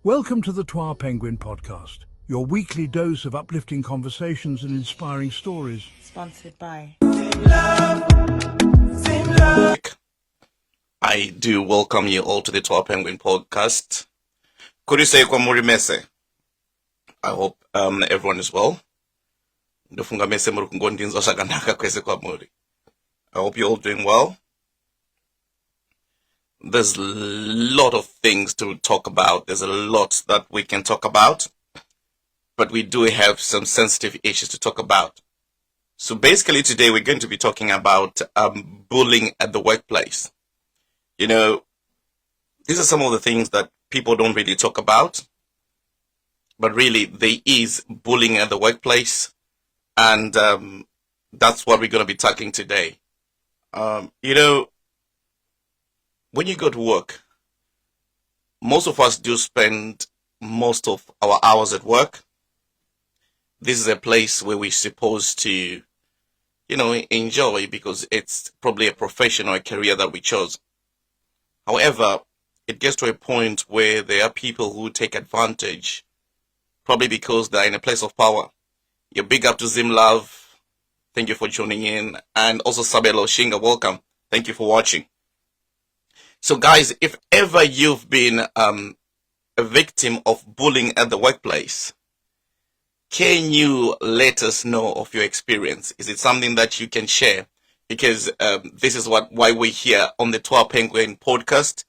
Welcome to the Twa Penguin podcast, your weekly dose of uplifting conversations and inspiring stories. Sponsored by I do welcome you all to the Twa Penguin podcast. Kurise kwa muri mese. I hope everyone is well. Ndofunga mese muri kungondinzo shakanaka kwese kwa muri. I hope you're all doing well. There's a lot of things to talk about. There's a lot that we can talk about. But we do have some sensitive issues to talk about. So basically today we're going to be talking about bullying at the workplace. You know, these are some of the things that people don't really talk about. But really, there is bullying at the workplace. And that's what we're going to be tackling today. You know, when you go to work, most of us do spend most of our hours at work. This is a place where we're supposed to, you know, enjoy because it's probably a profession or a career that we chose. However, it gets to a point where there are people who take advantage, probably because they're in a place of power. You're big up to Zimlove. Thank you for tuning in. And also Sabelo Shinga, welcome. Thank you for watching. So guys, if ever you've been a victim of bullying at the workplace, can you let us know of your experience? Is it something that you can share? Because this is why we're here on the Twa Penguin podcast.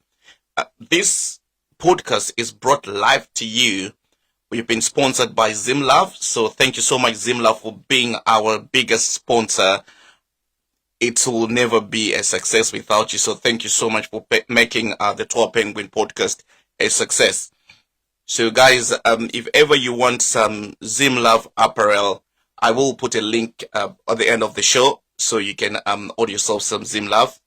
This podcast is brought live to you. We've been sponsored by Zimlove. So thank you so much, Zimlove, for being our biggest sponsor. It will never be a success without you. So thank you so much for making the Twa Penguin podcast a success. So guys, if ever you want some Zimlove apparel, I will put a link at the end of the show so you can order yourself some Zimlove.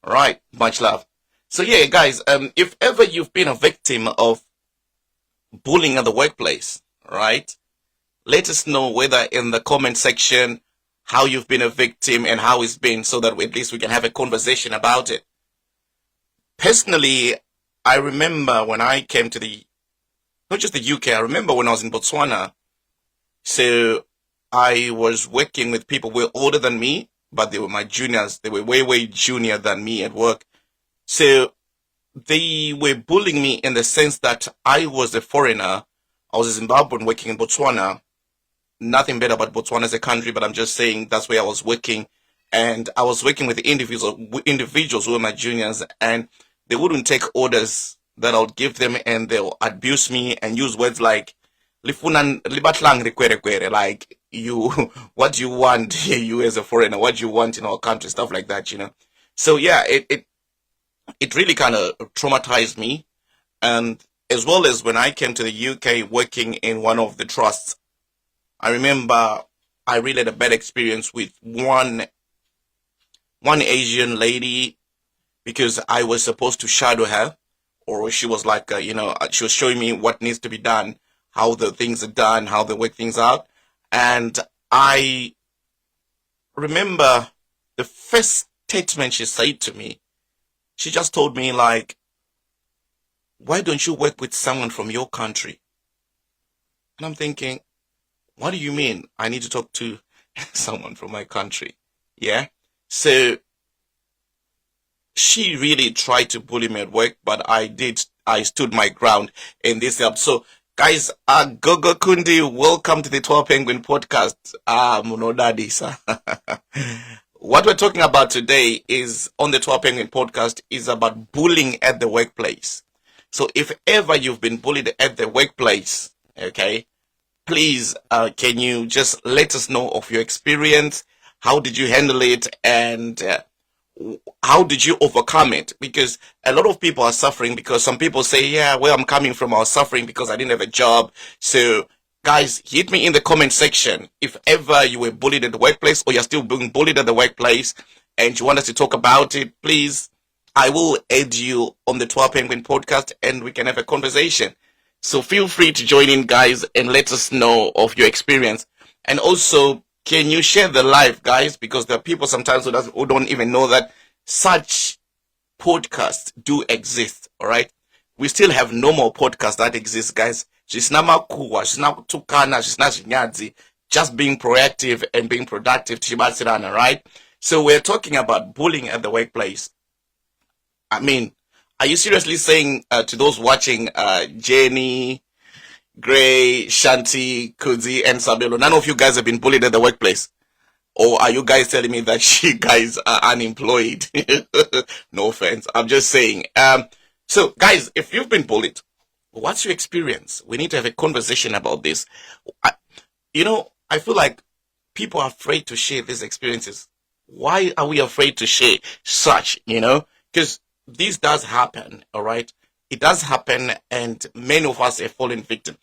All right, much love. So yeah, guys, if ever you've been a victim of bullying at the workplace, right? Let us know whether in the comment section how you've been a victim and how it's been so that at least we can have a conversation about it. Personally, I remember when I came to not just the UK, I remember when I was in Botswana. So I was working with people who were older than me, but they were my juniors. They were way, way junior than me at work. So they were bullying me in the sense that I was a foreigner. I was a Zimbabwean working in Botswana. Nothing bad about Botswana as a country, but I'm just saying that's where I was working. And I was working with individuals who were my juniors, and they wouldn't take orders that I would give them, and they'll abuse me and use words like "Lifunan libatlang rekwere," like you, what you want, you as a foreigner, what you want in our country, stuff like that, you know. So yeah, it really kind of traumatized me. And as well as when I came to the UK working in one of the trusts, I remember I really had a bad experience with one Asian lady because I was supposed to shadow her, or she was like, she was showing me what needs to be done, how the things are done, how they work things out. And I remember the first statement she said to me, she just told me like, why don't you work with someone from your country? And I'm thinking, what do you mean I need to talk to someone from my country? Yeah. So she really tried to bully me at work, but I stood my ground in this help. So guys, Gogo Kundi, welcome to the Twa Penguin podcast. Munodadisa. What we're talking about today is on the Twa Penguin podcast is about bullying at the workplace. So if ever you've been bullied at the workplace, okay, please, can you just let us know of your experience? How did you handle it? And how did you overcome it? Because a lot of people are suffering because some people say, yeah, where I'm coming from, I was suffering because I didn't have a job. So guys, hit me in the comment section if ever you were bullied at the workplace or you're still being bullied at the workplace and you want us to talk about it. Please, I will add you on the Twa Penguin podcast and we can have a conversation. So feel free to join in, guys, and let us know of your experience. And also, can you share the live, guys? Because there are people sometimes who don't even know that such podcasts do exist, all right? we still have no more podcasts that exist, guys. Zvisina makuhwa, zvisina kutukana, zvisina zvinyanzi, just being proactive and being productive, tichibatsirana, right? So we're talking about bullying at the workplace. I mean, are you seriously saying to those watching, Jenny, Gray, Shanti, Kuzi, and Sabelo, none of you guys have been bullied at the workplace? Or are you guys telling me that you guys are unemployed? No offense. I'm just saying. So guys, if you've been bullied, what's your experience? We need to have a conversation about this. I, I feel like people are afraid to share these experiences. Why are we afraid to share such, Because this does happen, all right? It does happen, and many of us have fallen victim.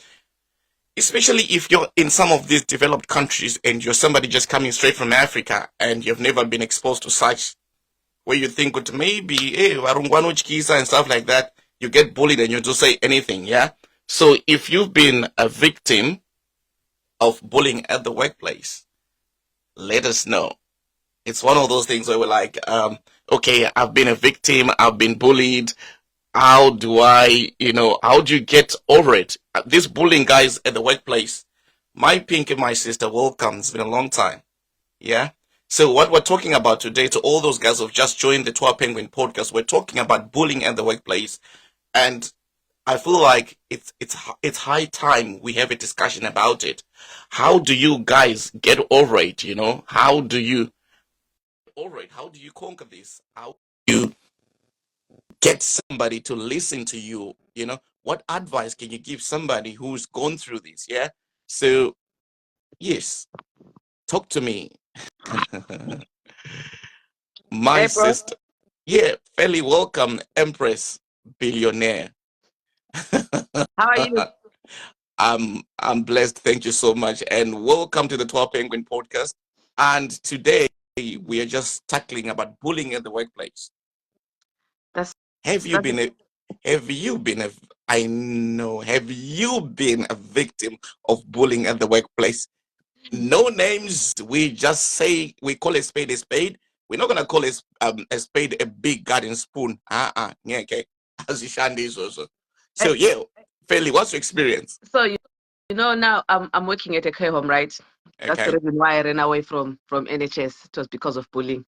Especially if you're in some of these developed countries and you're somebody just coming straight from Africa and you've never been exposed to such, where you think it maybe, hey, warungwano chikisa and stuff like that, you get bullied and you don't say anything, yeah? So if you've been a victim of bullying at the workplace, let us know. It's one of those things where we're like, okay, I've been a victim, I've been bullied. How do how do you get over it? This bullying, guys, at the workplace. My pink and my sister, welcome. It's been a long time. Yeah. So what we're talking about today, to all those guys who've just joined the Twa Penguin podcast, we're talking about bullying at the workplace. And I feel like it's high time we have a discussion about it. How do you guys get over it? How do you over it? How do you conquer this? How do you get somebody to listen to you? What advice can you give somebody who's gone through this? Yeah. So yes, talk to me. My Hey, bro. sister. Yeah, fairly welcome, Empress Billionaire. How are you? I'm blessed. Thank you so much. And welcome to the 12 Penguin podcast. And today we are just tackling about bullying in the workplace. That's Have you been a I know, have you been a victim of bullying at the workplace? No names. We just say we call a spade a spade. We're not gonna call a spade a big garden spoon. Yeah, okay. As you is also. So Hey, yeah, Fairly, what's your experience? so now I'm working at a care home, right? That's the Okay, reason why I ran away from NHS. It was because of bullying.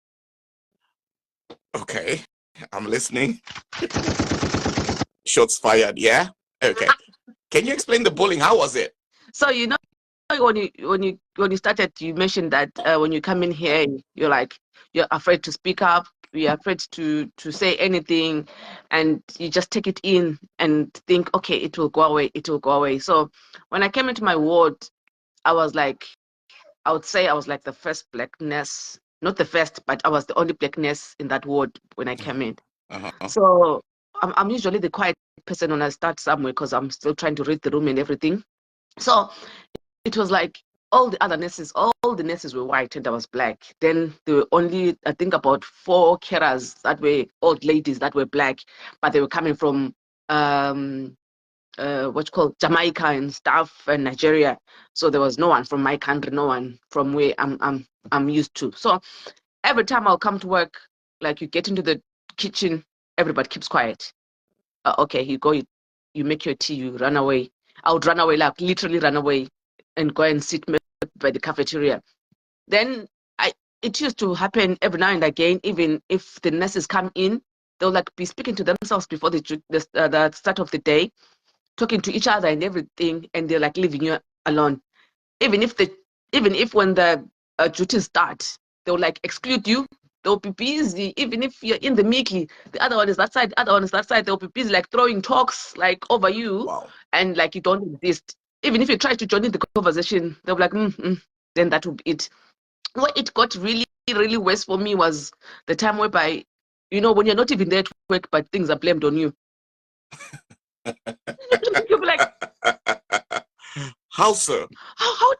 okay, I'm listening. Shots fired. Yeah. Okay. Can you explain the bullying? How was it? So when you started, you mentioned that when you come in here, you're afraid to speak up, you're afraid to say anything, and you just take it in and think, okay, it will go away, it will go away. So when I came into my ward, I would say I was like the first black nurse, not the first, but I was the only black nurse in that ward when I came in. Uh-huh. So I'm usually the quiet person when I start somewhere because I'm still trying to read the room and everything. So it was like all the nurses were white and I was black. Then there were only, I think, about 4 carers that were old ladies that were black, but they were coming from what's called Jamaica and stuff and Nigeria. So there was no one from my country, no one from where I'm used to. So every time I'll come to work, like you get into the kitchen, everybody keeps quiet. Okay, you go, you make your tea, you run away. I would run away, like literally run away and go and sit by the cafeteria. Then it used to happen every now and again, even if the nurses come in, they'll like be speaking to themselves before the start of the day, talking to each other and everything, and they're like leaving you alone. Even if when the duties start, they'll like exclude you. They'll be busy. Even if you're in the meekie, the other one is that side, the other one is that side. They'll be busy like throwing talks like over you, Wow. and like you don't exist. Even if you try to join in the conversation, they'll be like, then that will be it. Where it got really, really worse for me was the time whereby, when you're not even there to work, but things are blamed on you. You'll be like, How so? how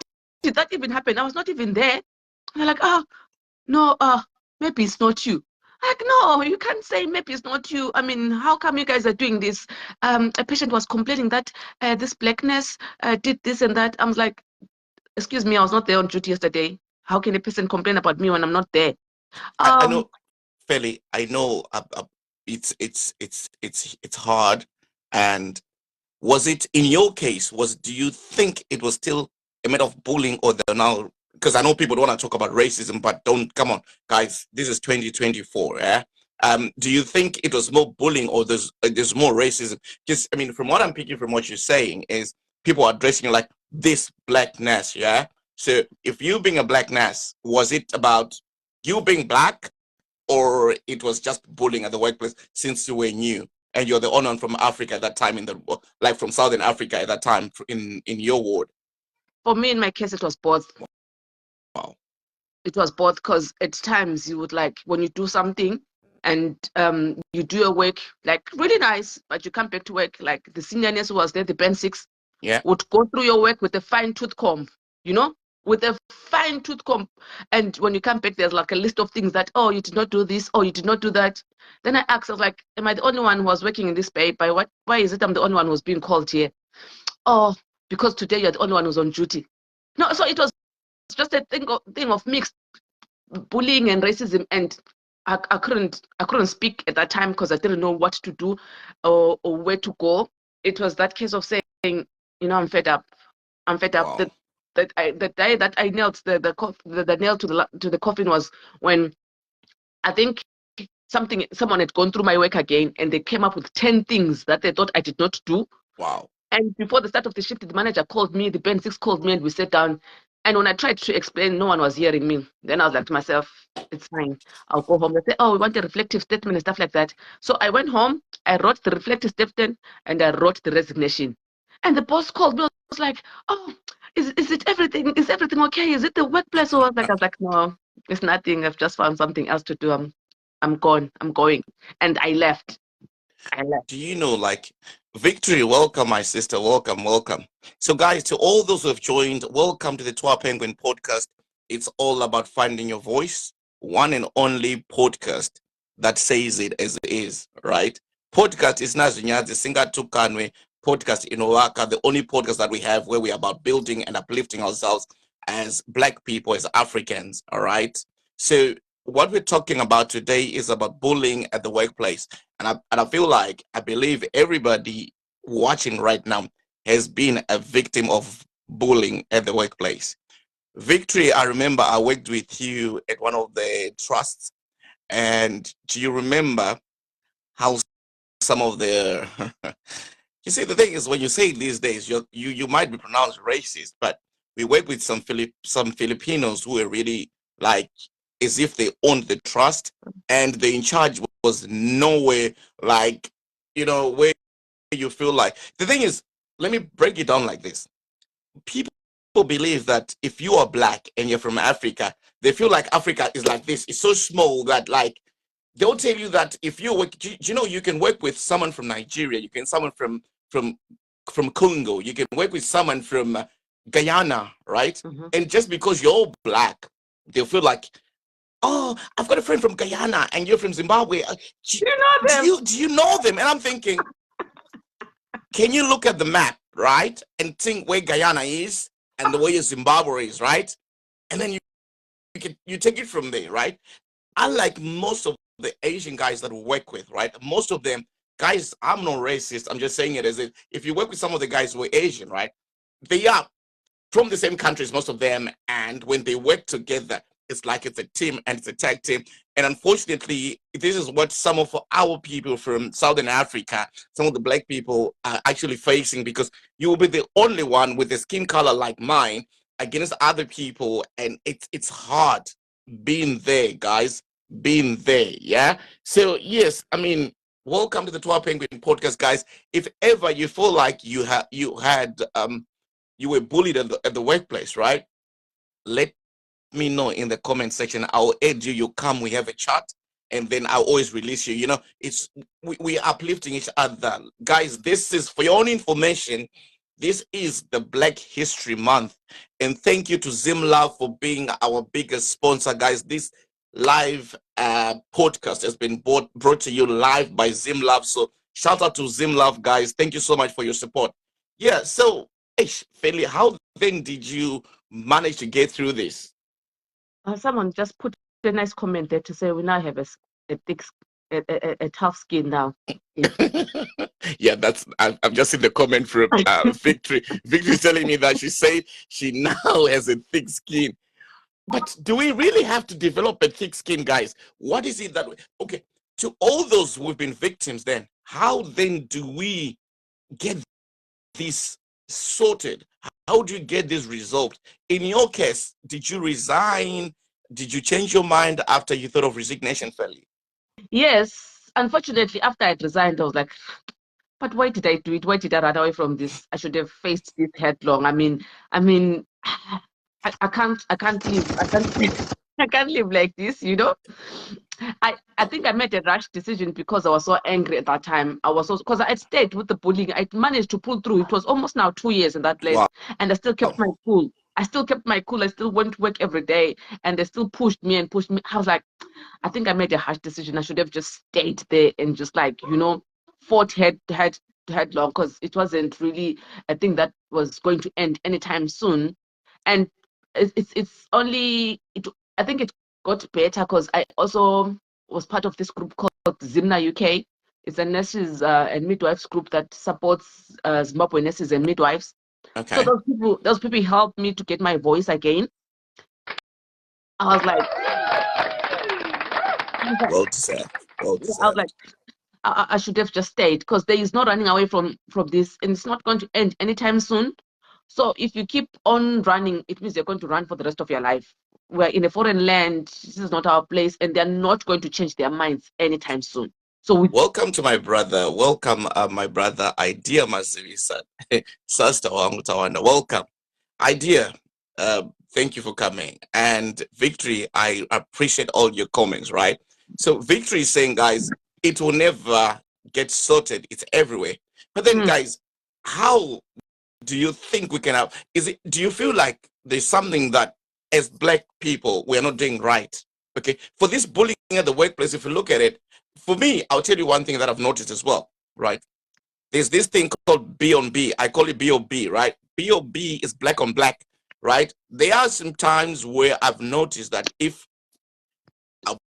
did that even happen? I was not even there. And they're like, no, maybe it's not you. Like, no, you can't say maybe it's not you. I mean, how come you guys are doing this? A patient was complaining that this blackness did this and that. I was like, excuse me, I was not there on duty yesterday. How can a person complain about me when I'm not there? I know, Fairly. I know it's hard. And was it in your case? Do you think it was still a matter of bullying, or they're now? Because I know people don't want to talk about racism, but don't, come on, guys. This is 2024. Yeah. Do you think it was more bullying, or there's more racism? Because I mean, from what I'm picking from what you're saying is people are addressing you like this blackness. Yeah. So if you being a blackness, was it about you being black, or it was just bullying at the workplace since you were new? And you're the only one from Africa at that time, like from Southern Africa at that time in your ward. For me, in my case, it was both. Wow. It was both, because at times you would, like, when you do something and you do your work like really nice, but you come back to work, like the senior nurse who was there, the band 6, Yeah. would go through your work with a fine tooth comb, with a fine tooth comb. And when you come back, there's like a list of things that, oh, you did not do this, or you did not do that. Then I asked, I was like, am I the only one who was working in this paper? Why is it I'm the only one who's being called here? Oh, because today you're the only one who's on duty. No, so it was just a thing of mixed bullying and racism, and I couldn't speak at that time because I didn't know what to do or where to go. It was that case of saying, I'm fed up. I'm fed up. Wow. The day that I nailed the nail to the coffin was when I think someone had gone through my work again, and they came up with 10 things that they thought I did not do. Wow. And before the start of the shift, the manager called me, the band 6 called me, and we sat down. And when I tried to explain, no one was hearing me. Then I was like to myself, it's fine. I'll go home. They say, oh, we want a reflective statement and stuff like that. So I went home, I wrote the reflective statement, and I wrote the resignation. And the boss called me. I was like, oh, is it everything? Is everything okay? Is it the workplace? I was like, no, it's nothing. I've just found something else to do. I'm gone. I'm going. And I left. Do you know, like, Victory, welcome, my sister. Welcome. So, guys, to all those who have joined, welcome to the Twa Penguin podcast. It's all about finding your voice, one and only podcast that says it as it is, right? Podcast is Nazinyazi Singa Tukanwe podcast in Owaka, the only podcast that we have where we're about building and uplifting ourselves as Black people, as Africans, all right? So, what we're talking about today is about bullying at the workplace. And I feel like, I believe everybody watching right now has been a victim of bullying at the workplace. Victory, I remember I worked with you at one of the trusts. And do you remember how some of the you see, the thing is, when you say it these days, you might be pronounced racist, but we work with some Filipinos who are really like as if they owned the trust, and the in charge was nowhere like, where you feel like. The thing is, let me break it down like this. People believe that if you are Black and you're from Africa, they feel like Africa is like this. It's so small that, like, they'll tell you that if you work, you can work with someone from Nigeria, you can someone from Congo, you can work with someone from Guyana, right? Mm-hmm. And just because you're all Black, they'll feel like, oh, I've got a friend from Guyana and you're from Zimbabwe. Do you know them? Do you know them? And I'm thinking, can you look at the map, right, and think where Guyana is and the way Zimbabwe is, right? And then you take it from there, right? Unlike most of the Asian guys that we work with, right? Most of them, guys, I'm not racist. I'm just saying it as if you work with some of the guys who are Asian, right? They are from the same countries, most of them. And when they work together, it's like it's a team and it's a tag team. And unfortunately, this is what some of our people from Southern Africa, some of the Black people are actually facing, because you will be the only one with a skin color like mine against other people. And it's hard being there, guys. Being there, yeah. So yes, I mean, welcome to the Twa Penguin podcast, guys. If ever you feel like you were bullied at the workplace, right? Let me know in the comment section. I'll add you. You come, we have a chat, and then I'll always release you. It's we are uplifting each other, guys. This is for your own information. This is the Black History Month, and thank you to ZimLove for being our biggest sponsor, guys. This live podcast has been brought to you live by ZimLove. So shout out to ZimLove, guys. Thank you so much for your support. Yeah, so Feli, how then did you manage to get through this? Someone just put a nice comment there to say we now have a thick a tough skin now. Yes. Yeah, I'm just in the comment from Victory. Victory's telling me that she said she now has a thick skin. But do we really have to develop a thick skin, guys? What is it that okay, to all those who've been victims, then how then do we get this sorted? How do you get this resolved? In your case, did you resign? Did you change your mind after you thought of resignation, Feli? Yes, unfortunately, after I resigned, I was like, but why did I do it? Why did I run away from this? I should have faced this headlong. I mean, I can't live. I can't live. I can't live like this, you know. I think I made a rash decision because I was so angry at that time. I was so because I stayed with the bullying. I managed to pull through. It was almost now 2 years in that place, Wow. and I still kept my cool. I still kept my cool. I still went to work every day, and they still pushed me and pushed me. I was like, I think I made a harsh decision. I should have just stayed there and just like, fought headlong because it wasn't really a thing that was going to end anytime soon. And it's only it. I think it got better because I also was part of this group called Zimna UK. It's a nurses and midwives group that supports Zimbabwe nurses and midwives. So Okay. those people helped me to get my voice again. I was like, Well deserved. Well I was like, deserved. I should have just stayed because there is no running away from this, and it's not going to end anytime soon. So if you keep on running, it means you're going to run for the rest of your life. We're in a foreign land. This is not our place, and they're not going to change their minds anytime soon. So Welcome to my brother. Welcome, my brother, Idea Mazivisa. Sister Wangutawana. Welcome. Idea, thank you for coming. And Victory, I appreciate all your comments, right? So Victory is saying, guys, it will never get sorted. It's everywhere. But then, guys, how do you think we can have, do you feel like there's something that as Black people, we're not doing right? Okay. For this bullying at the workplace, if you look at it, for me, I'll tell you one thing that I've noticed as well, right? There's this thing called B on B. I call it BOB, right? BOB is black on black, right? There are some times where I've noticed that if I'll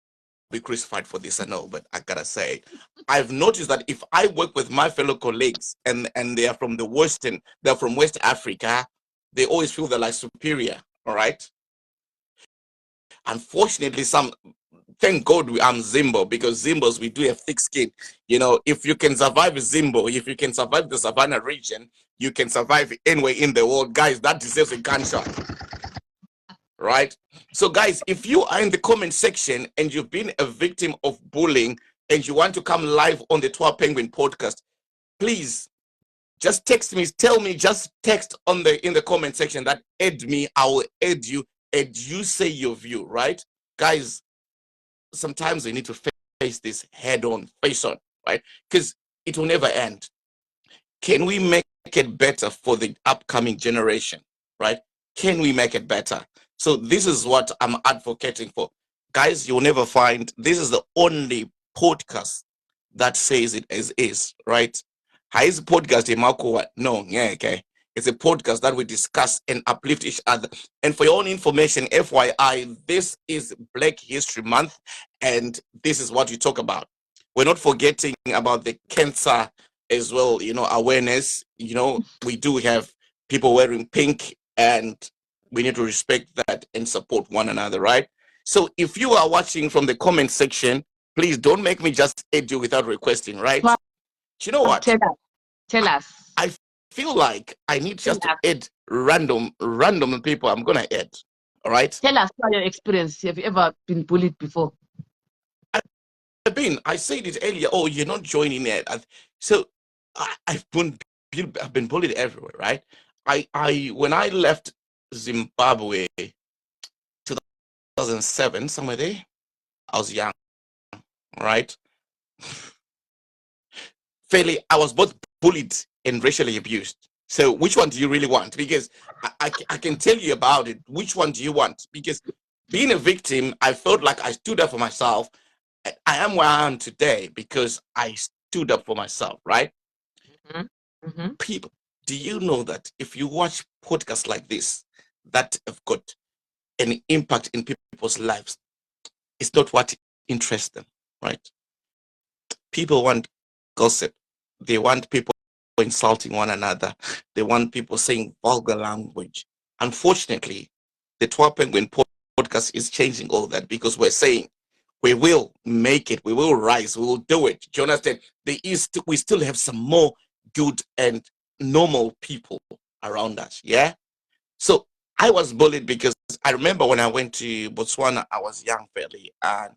be crucified for this, I know, but I gotta say, I've noticed that if I work with my fellow colleagues and they are from they're from West Africa, they always feel they're like superior, all right? Unfortunately, thank God I'm Zimbo, because Zimbos, we do have thick skin. You know, if you can survive Zimbo, if you can survive the Savannah region, you can survive anywhere in the world. Guys, that deserves a gunshot. Right? So guys, if you are in the comment section and you've been a victim of bullying and you want to come live on the Twa Penguin podcast, please just text me, just text in the comment section that add me, I will add you, and you say your view, right? Guys, sometimes we need to face this head on, face on, right? Because it will never end. Can we make it better for the upcoming generation, right? Can we make it better? So this is what I'm advocating for. Guys, you'll never find, this is the only podcast that says it as is, right? How is podcast no, yeah, okay. It's a podcast that we discuss and uplift each other. And for your own information, FYI, this is Black History Month, and this is what we talk about. We're not forgetting about the cancer as well, awareness. We do have people wearing pink, and we need to respect that and support one another, right? So if you are watching from the comment section, please don't make me just add you without requesting, right? You know what? Tell us. I feel like I need just to add random people. I'm gonna add. All right. Tell us about your experience. Have you ever been bullied before? I said it earlier. Oh, you're not joining it. I've been bullied everywhere, right? When I left Zimbabwe 2007, somewhere there, I was young, right? Fairly, I was both bullied and racially abused. So which one do you really want? Because I can tell you about it. Which one do you want? Because being a victim, I felt like I stood up for myself. I am where I am today because I stood up for myself, right? People, do you know that if you watch podcasts like this that have got an impact in people's lives, it's not what interests them, right? People want gossip. They want people insulting one another. They want people saying vulgar language. Unfortunately, the Twa Penguin podcast is changing all that, because we're saying we will make it, we will rise, we will do it. Do you understand? We still have some more good and normal people around us. Yeah. So I was bullied because I remember when I went to Botswana, I was young, fairly, and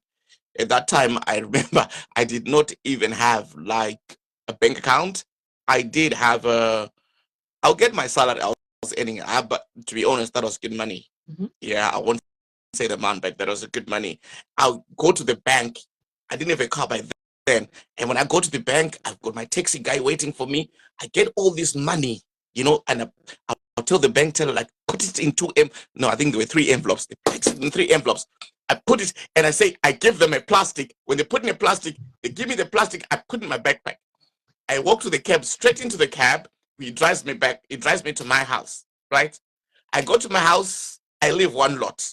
at that time, I remember I did not even have like a bank account. I did have I'll get my salary. I was earning, but to be honest, that was good money. Yeah, I won't say the amount, but that was a good money. I'll go to the bank. I didn't have a car by then. And when I go to the bank, I've got my taxi guy waiting for me. I get all this money, and I'll tell the bank teller, like, put it in no, I think there were 3 envelopes. They put it in 3 envelopes. I put it, and I say, I give them a plastic. When they put in a plastic, they give me the plastic. I put in my backpack. I walk to the cab, straight into the cab. It drives me back. It drives me to my house, right? I go to my house. I leave one lot.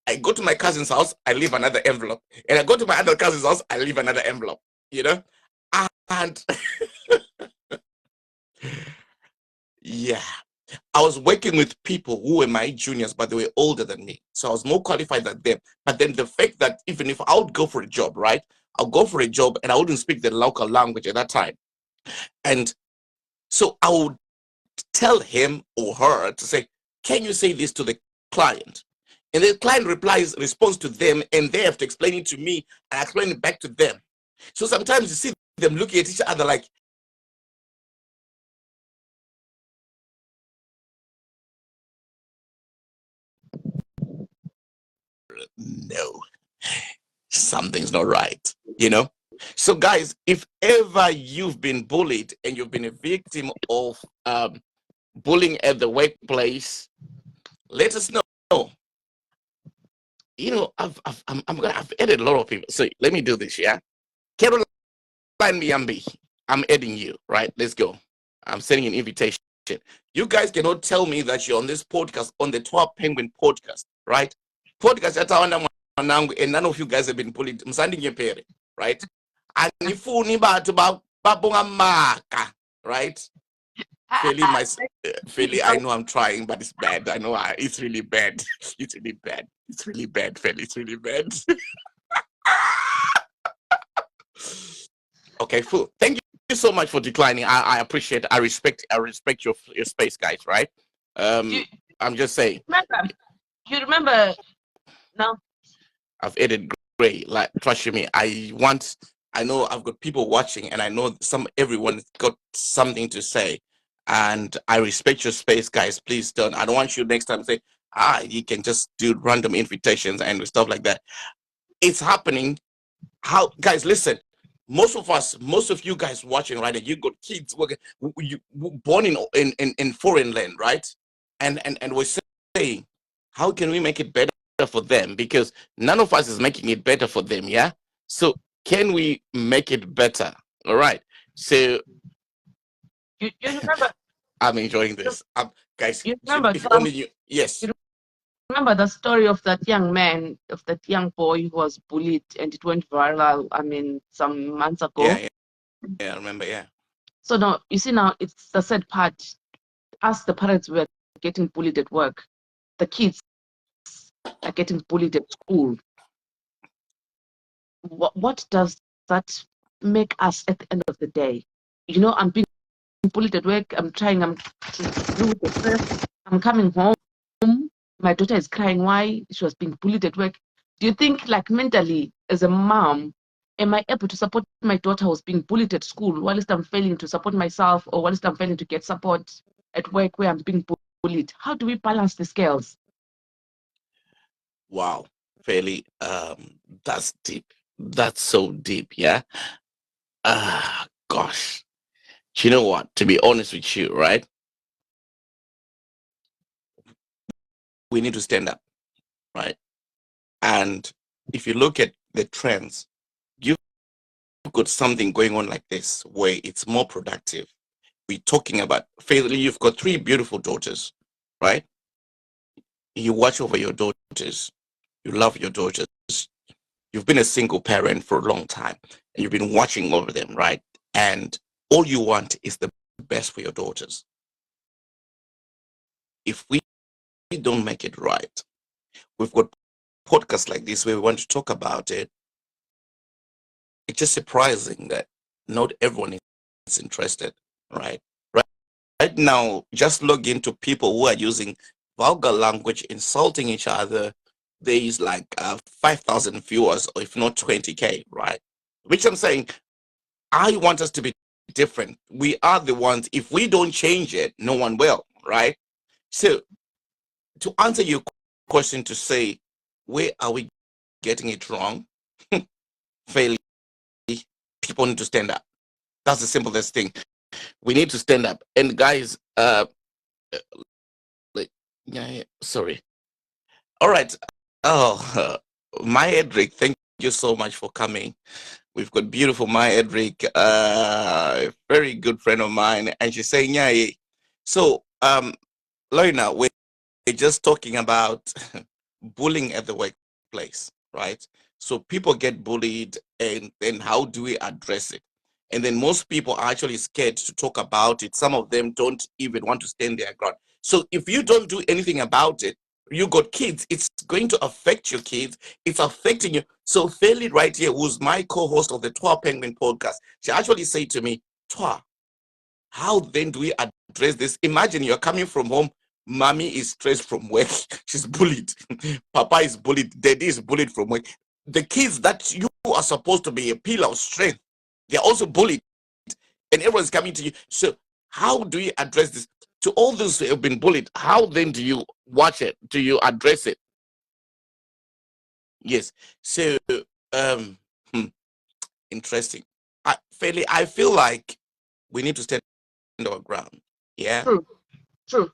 I go to my cousin's house. I leave another envelope. And I go to my other cousin's house. I leave another envelope, And yeah, I was working with people who were my juniors, but they were older than me. So I was more qualified than them. But then the fact that even if I would go for a job, right? I'll go for a job and I wouldn't speak the local language at that time. And so I would tell him or her to say, can you say this to the client? And the client responds to them, and they have to explain it to me and explain it back to them. So sometimes you see them looking at each other like, no, something's not right, So guys, if ever you've been bullied and you've been a victim of bullying at the workplace, let us know. I've added a lot of people. So let me do this, yeah? Caroline Miambi, I'm adding you, right? Let's go. I'm sending an invitation. You guys cannot tell me that you're on this podcast, on the Twa Penguin podcast, right? Podcast at and none of you guys have been bullied. I'm sending you a right? And if you right? Feli, I know I'm trying, but it's bad. I know it's really bad. It's really bad. It's really bad, Feli. It's really bad. Okay, cool. Thank you so much for declining. I appreciate it. I respect your space, guys, right? I'm just saying. You remember now? I've added Gray. Like, trust me, I know I've got people watching, and I know everyone's got something to say. And I respect your space, guys. Please don't. I don't want you next time to say, you can just do random invitations and stuff like that. It's happening. Guys, listen. Most of you guys watching, right? You got kids born in foreign land, right? And we're saying, how can we make it better for them? Because none of us is making it better for them, yeah? So can we make it better? All right. So you remember? I'm enjoying this. Guys, you remember? Yes. You remember the story of that young man, of that young boy who was bullied, and it went viral? I mean, some months ago. Yeah, I remember. Yeah. So now you see, now it's the sad part. As the parents were getting bullied at work, the kids are getting bullied at school. What does that make us at the end of the day? I'm being bullied at work. I'm to deal with the stress. I'm coming home. My daughter is crying. Why? She was being bullied at work. Do you think, like, mentally, as a mom, am I able to support my daughter who's being bullied at school, whilst I'm failing to support myself, or whilst I'm failing to get support at work where I'm being bullied? How do we balance the scales? Wow, fairly. That's deep. That's so deep. Yeah. Gosh. Do you know what? To be honest with you, right? We need to stand up, right? And if you look at the trends, you've got something going on like this where it's more productive. We're talking about, fairly, you've got 3 beautiful daughters, right? You watch over your daughters. You love your daughters. you've been a single parent for a long time and you've been watching over them, right? And all you want is the best for your daughters. If we don't make it right, we've got podcasts like this where we want to talk about it. It's just surprising that not everyone is interested, right? Right now, just log into people who are using vulgar language, insulting each other. There is like 5,000 viewers, or if not 20K, right? Which I'm saying, I want us to be different. We are the ones, if we don't change it, no one will, right? So, to answer your question, to say, where are we getting it wrong? Fairly, people need to stand up. That's the simplest thing. We need to stand up. And guys, sorry. All right. Oh, Maya Edric, thank you so much for coming. We've got beautiful Maya Edric, a very good friend of mine, and she's saying, yeah. So, Lorna, we're just talking about bullying at the workplace, right? So people get bullied, and then how do we address it? And then most people are actually scared to talk about it. Some of them don't even want to stand their ground. So if you don't do anything about it, you got kids, it's going to affect your kids, it's affecting you. So Fairly right here, who's my co-host of the Twa Penguin podcast, she actually said to me, Twa, how then do we address this? Imagine you're coming from home, mommy is stressed from work, she's bullied, papa is bullied, daddy is bullied from work. The kids that you are supposed to be a pillar of strength, they're also bullied, and everyone's coming to you. So how do you address this? To all those who have been bullied, how then do you watch it? Do you address it? Yes. So, interesting. Fairly, I feel like we need to stand our ground. Yeah. True.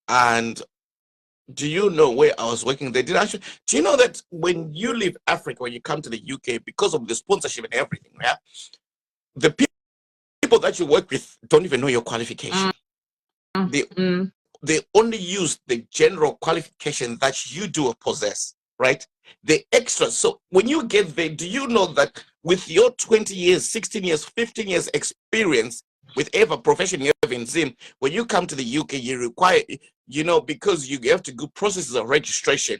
And do you know where I was working? They did actually. Do you know that when you leave Africa, when you come to the UK, because of the sponsorship and everything, yeah, the people that you work with don't even know your qualification. They only use the general qualification that you do possess, right? The extra. So when you get there, do you know that with your 20 years, 16 years, 15 years experience, with every profession you have in Zim, when you come to the UK, you require, because you have to go processes of registration.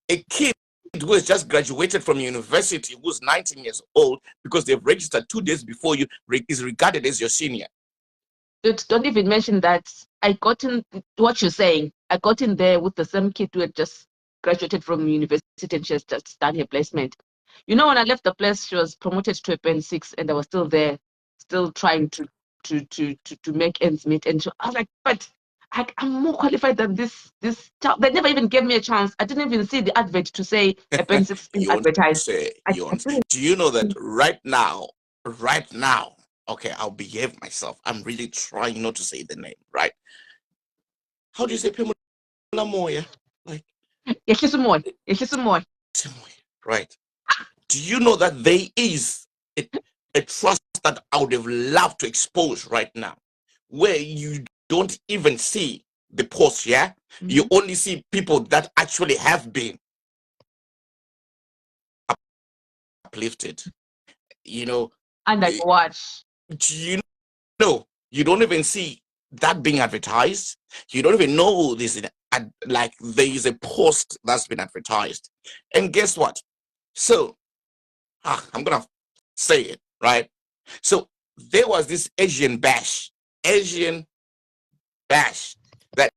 A kid who has just graduated from university, who's 19 years old, because they've registered 2 days before you, is regarded as your senior. Don't even mention that. I got in what you're saying. I got in there with the same kid who had just graduated from university and she has just done her placement. When I left the place, she was promoted to a band 6, and I was still there, still trying to make ends meet. And I was like, but I'm more qualified than this child. They never even gave me a chance. I didn't even see the advert to say a band 6 being advertised. Do you know that right now, okay, I'll behave myself. I'm really trying not to say the name, right? How do you say Pamela Moya? Like, right. Do you know that there is a trust that I would have loved to expose right now, where you don't even see the post, yeah? Mm-hmm. You only see people that actually have been uplifted, And I watch. Do you know, you don't even see that being advertised. You don't even know this, like there is a post that's been advertised. And guess what? So, I'm going to say it, right? So there was this Asian bash, that,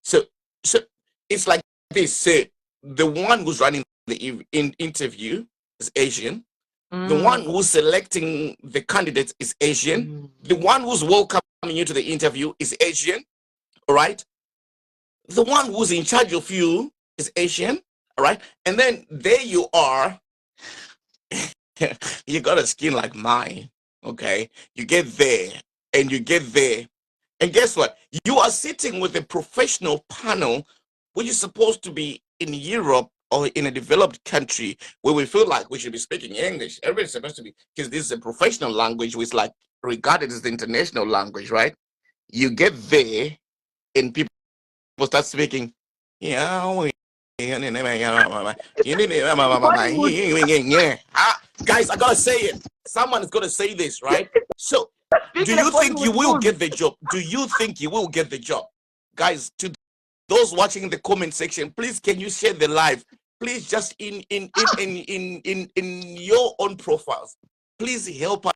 so it's like this, so the one who's running the interview is Asian. The one who's selecting the candidates is Asian. The one who's welcoming you to the interview is Asian. All right. The one who's in charge of you is Asian. All right. And then there you are. You got a skin like mine. Okay. You get there. And guess what? You are sitting with a professional panel, which is supposed to be in Europe or in a developed country where we feel like we should be speaking English. Everybody's supposed to be, because this is a professional language, which is like regarded as the international language, right? You get there and people start speaking, yeah, Guys, I gotta say it. Someone is gonna say this, right? So, do Speaking of you think you Bollywood will rules, get the job? Do you think you will get the job? Guys, to those watching in the comment section, please can you share the live? Please just in your own profiles, please help us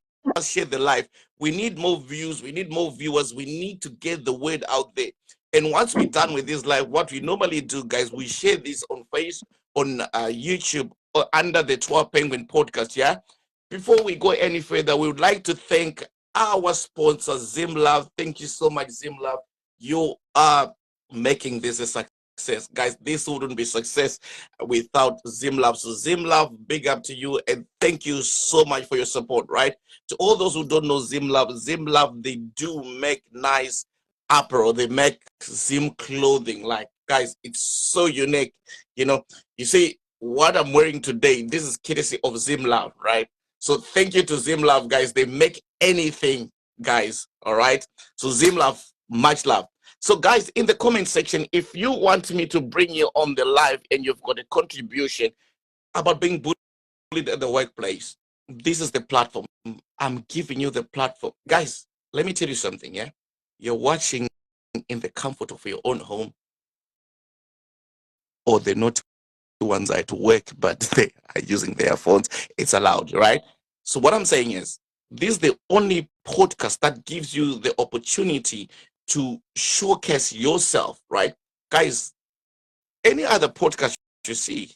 share the live. We need more views, we need more viewers, we need to get the word out there. And once we're done with this live, what we normally do, guys, we share this on YouTube or under the Twa Penguin podcast. Yeah. Before we go any further, we would like to thank our sponsor, Zimlove. Thank you so much, Zimlove. You are making this a success, guys. This wouldn't be success without Zimlove. So Zimlove, big up to you, and thank you so much for your support. Right, to all those who don't know Zimlove, they do make nice apparel. They make Zim clothing. Like, guys, it's so unique. You see what I'm wearing today. This is courtesy of Zimlove, right? So thank you to Zimlove, guys. They make anything, guys. All right. So Zimlove, much love. So guys, in the comment section, if you want me to bring you on the live and you've got a contribution about being bullied at the workplace, this is the platform. I'm giving you the platform. Guys, let me tell you something, yeah? You're watching in the comfort of your own home, or they're not the ones that are to work, but they are using their phones. It's allowed, right? So what I'm saying is, this is the only podcast that gives you the opportunity to showcase yourself, right? Guys, any other podcast you see,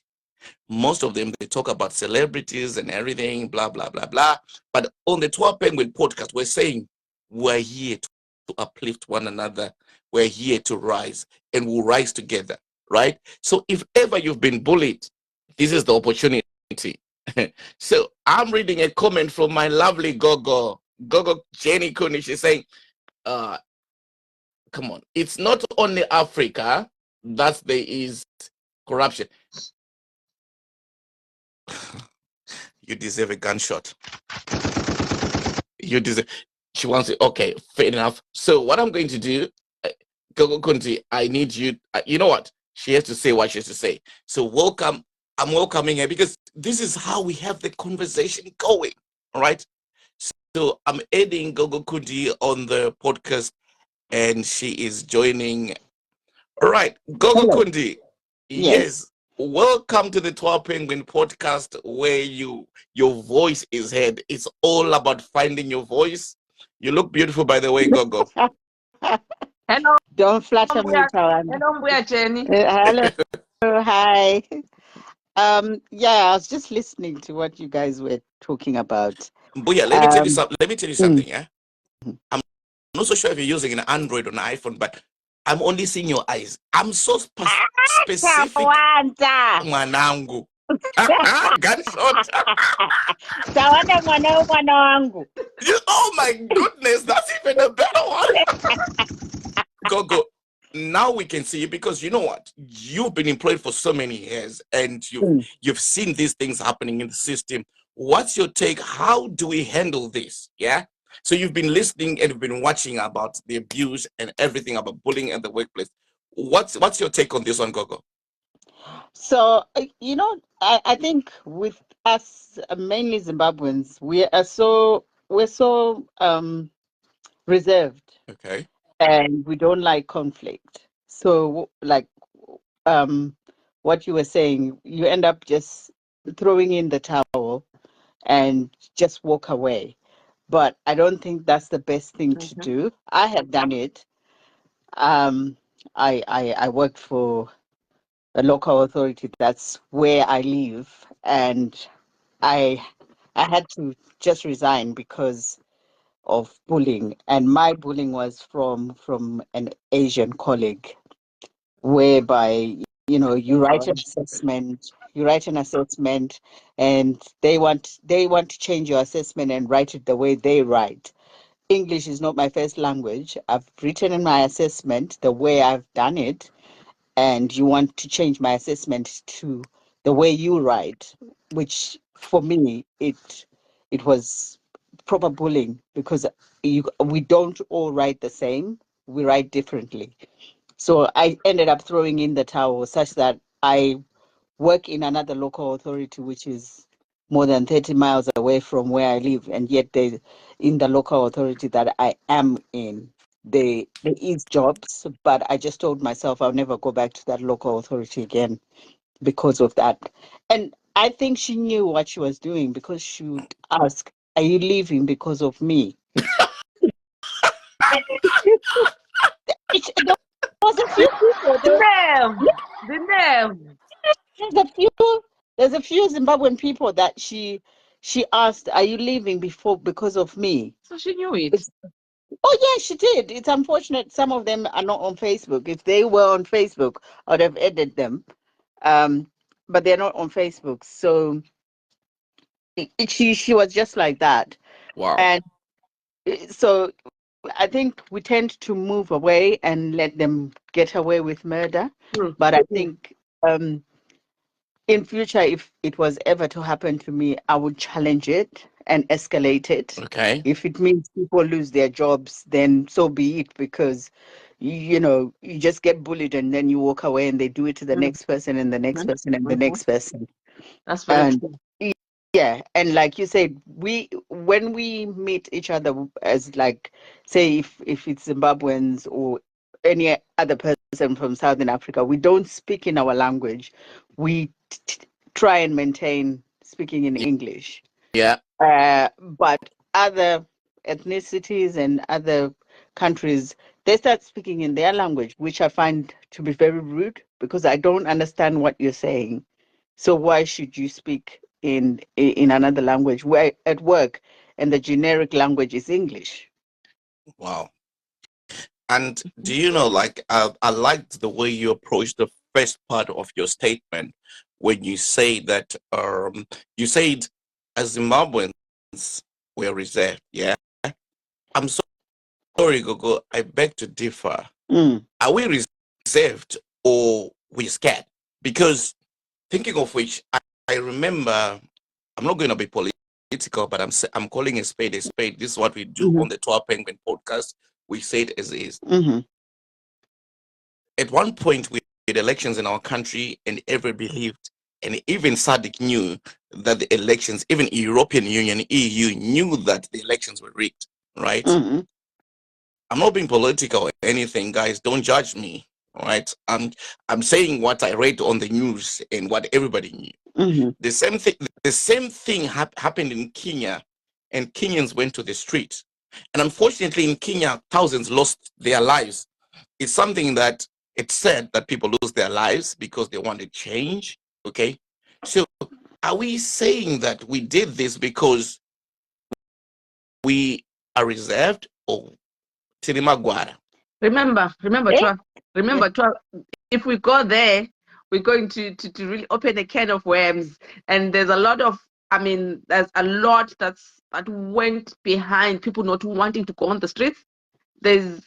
most of them, they talk about celebrities and everything, blah, blah, blah, blah. But on the Twa Penguin podcast, we're saying we're here to uplift one another. We're here to rise, and we'll rise together, right? So if ever you've been bullied, this is the opportunity. So I'm reading a comment from my lovely Gogo Jenny Kuni. She's saying, come on, it's not only Africa that there is corruption. You deserve a gunshot. You deserve. She wants it. Okay, fair enough. So what I'm going to do, Gogo Kunti, I need you. You know what? She has to say what she has to say. So welcome. I'm welcoming her because this is how we have the conversation going. All right. So I'm adding Gogo Kunti on the podcast, and she is joining. All right, Gogo Hello. Kundi. Yes. Yes. Welcome to the Twa Penguin podcast, where your voice is heard. It's all about finding your voice. You look beautiful, by the way, Gogo. hello, Don't flatter me, Mbuya, Tawana. hello, Mbuya Jenny. Hello. Hi. Yeah, I was just listening to what you guys were talking about. But yeah, let me tell you Um, something. Let me tell you something. Yeah, I'm not so sure if you're using an Android or an iPhone, but I'm only seeing your eyes. I'm so specific, Tawanda. mwanangu. Gunshot. Tawana mwana wangu. Oh my goodness, that's even a better one. Gogo, now we can see you, because you know what? You've been employed for so many years, and you've seen these things happening in the system. What's your take? How do we handle this? Yeah. So you've been listening and you've been watching about the abuse and everything about bullying at the workplace. What's your take on this one, Gogo? So, I think with us, mainly Zimbabweans, we're so reserved. Okay. And we don't like conflict. So, like, what you were saying, you end up just throwing in the towel and just walk away. But I don't think that's the best thing to do. I have done it. I worked for a local authority. That's where I live, and I had to just resign because of bullying, and my bullying was from an Asian colleague, whereby you write an assessment, and they want to change your assessment and write it the way they write. English is not my first language. I've written in my assessment the way I've done it, and you want to change my assessment to the way you write, which for me it was proper bullying, because we don't all write the same, we write differently. So I ended up throwing in the towel, such that I work in another local authority, which is more than 30 miles away from where I live, and yet in the local authority that I am in, there is jobs, but I just told myself I'll never go back to that local authority again because of that. And I think she knew what she was doing, because she would ask, "Are you leaving because of me?" There was a few people. The nerve, the nerve. There's a few Zimbabwean people that she asked, "Are you leaving because of me?" So she knew it. Oh yeah, she did. It's unfortunate some of them are not on Facebook. If they were on Facebook, I would have added them. But they're not on Facebook. So she was just like that. Wow. And so I think we tend to move away and let them get away with murder. But I think in future, if it was ever to happen to me, I would challenge it and escalate it. Okay. If it means people lose their jobs, then so be it, because you just get bullied and then you walk away and they do it to the next person and the next person and the next person. That's very And true. yeah, and like you said, when we meet each other, as like, say, if it's Zimbabweans or any other person from Southern Africa, we don't speak in our language. We try and maintain speaking in English. Yeah. But other ethnicities and other countries, they start speaking in their language, which I find to be very rude, because I don't understand what you're saying. So why should you speak in another language where at work and the generic language is English? Wow. And do you know, like, I liked the way you approached the first part of your statement when you say that, you said as Zimbabweans we're reserved. Yeah. I'm sorry, Gogo. I beg to differ. Are we reserved or we scared? Because thinking of which, I remember, I'm not going to be political, but I'm calling a spade a spade. This is what we do on the Toa Penguin podcast. We say it as is. At one point, we had elections in our country, and everybody believed, and even SADC knew that the elections, even European Union, EU, knew that the elections were rigged, right? I'm not being political or anything, guys. Don't judge me, all right? I'm saying what I read on the news and what everybody knew. The same thing happened in Kenya, and Kenyans went to the street. And unfortunately, in Kenya, thousands lost their lives. It's something that it's said that people lose their lives because they want to change. Okay, so are we saying that we did this because we are reserved, or Tirimagwara? Remember, Twa, if we go there, we're going to really open a can of worms. And there's a lot that went behind people not wanting to go on the streets. There's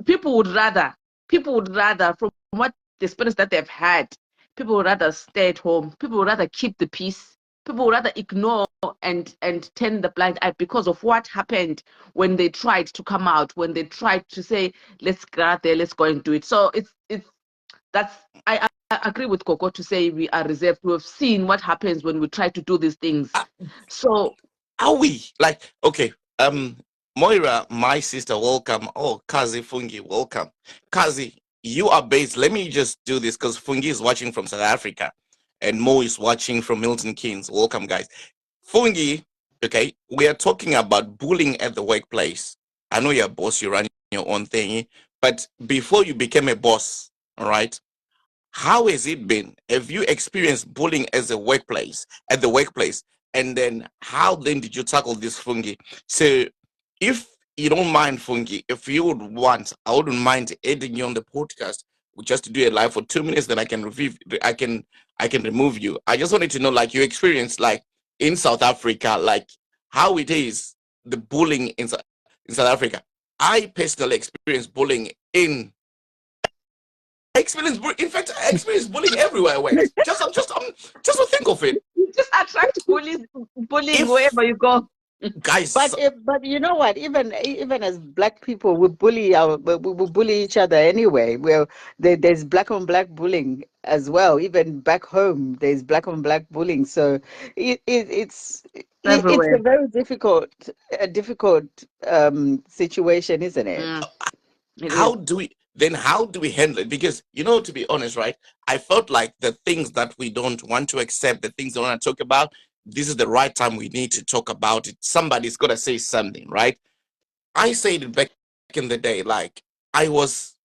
people would rather, from what the experience that they've had, people would rather stay at home. People would rather keep the peace. People would rather ignore and turn the blind eye because of what happened when they tried to come out, when they tried to say, let's go out there, let's go and do it. So I agree with Coco to say we are reserved. We have seen what happens when we try to do these things. So are we like, okay, Moira, my sister, welcome. Oh, Kazi Fungi, welcome. Kazi, you are based. Let me just do this because Fungi is watching from South Africa and Mo is watching from Milton Keynes. Welcome, guys. Fungi, okay, we are talking about bullying at the workplace. I know you're a boss, you run your own thing, but before you became a boss, all right, how has it been? Have you experienced bullying at the workplace? And then how then did you tackle this, Fungi? So if you don't mind, Fungi, if you would want, I wouldn't mind adding you on the podcast. We just to do it live for 2 minutes, then I can remove you. I just wanted to know, like, your experience, like in South Africa, like how it is, the bullying in South Africa. I personally experienced bullying in experienced bullying everywhere I went. Just to think of it. You just attract bullying wherever you go. Guys, But you know what? Even as black people, we bully each other anyway. There's black on black bullying as well. Even back home, there's black on black bullying. So it's a Everywhere. very difficult situation, isn't it? It how is. do we handle it? Because, to be honest, right, I felt like the things that we don't want to accept, the things we want to talk about, this is the right time we need to talk about it. Somebody's got to say something, right? I said it back in the day, like I was,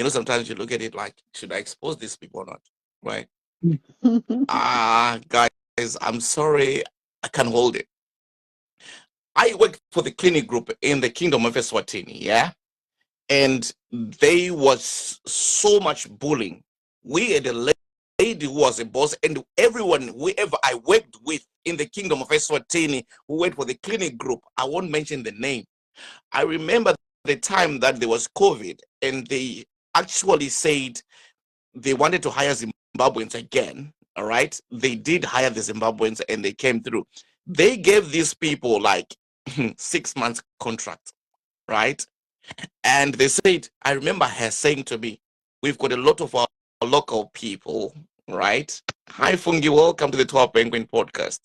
sometimes you look at it like, should I expose these people or not, right? Guys, I'm sorry, I can't hold it. I worked for the clinic group in the Kingdom of Eswatini, yeah? And there was so much bullying. We had a lady who was a boss, and everyone, whoever I worked with in the Kingdom of Eswatini, who worked for the clinic group, I won't mention the name. I remember the time that there was COVID, and they actually said they wanted to hire Zimbabweans again. All right, they did hire the Zimbabweans, and they came through. They gave these people like 6 months contract, right? And they said, I remember her saying to me, we've got a lot of our local people, right? Hi, Fungi, welcome to the 12 Penguin podcast.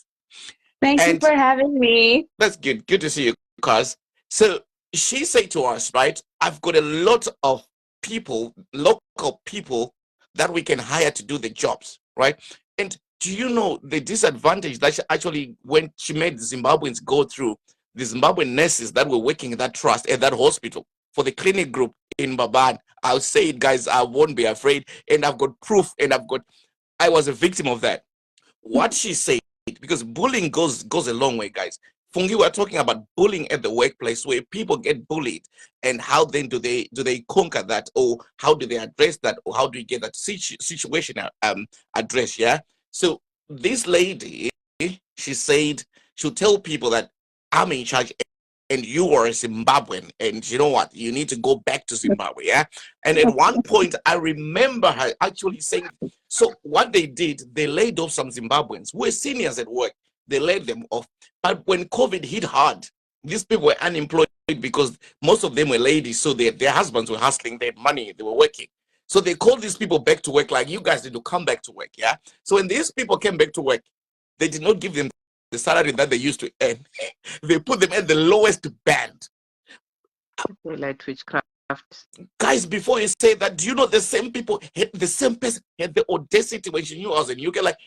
Thank you And for having me. that's good. Good to see you, cuz. So she said to us, right, I've got a lot of people, local people that we can hire to do the jobs, right? And do you know the disadvantage that she actually, when she made Zimbabweans go through, the Zimbabwean nurses that were working in that trust at that hospital for the clinic group in Baban? I'll say it, guys, I won't be afraid. And I've got proof, and I was a victim of that. What she said, because bullying goes a long way, guys. Fungi, we're talking about bullying at the workplace, where people get bullied, and how then do they conquer that, or how do they address that, or how do you get that situation addressed? Yeah. So this lady, she said she'll tell people that I'm in charge, and you are a Zimbabwean, and you know what? You need to go back to Zimbabwe. Yeah. And at one point, I remember her actually saying, so what they did, they laid off some Zimbabweans who were seniors at work. They laid them off. But when COVID hit hard, these people were unemployed because most of them were ladies. So their husbands were hustling, they had money, they were working. So they called these people back to work, like, you guys need to come back to work. Yeah. So when these people came back to work, they did not give them the salary that they used to earn. They put them at the lowest band. Like witchcraft. Guys, before you say that, do you know the same people, the same person had the audacity when she knew I was in UK, like,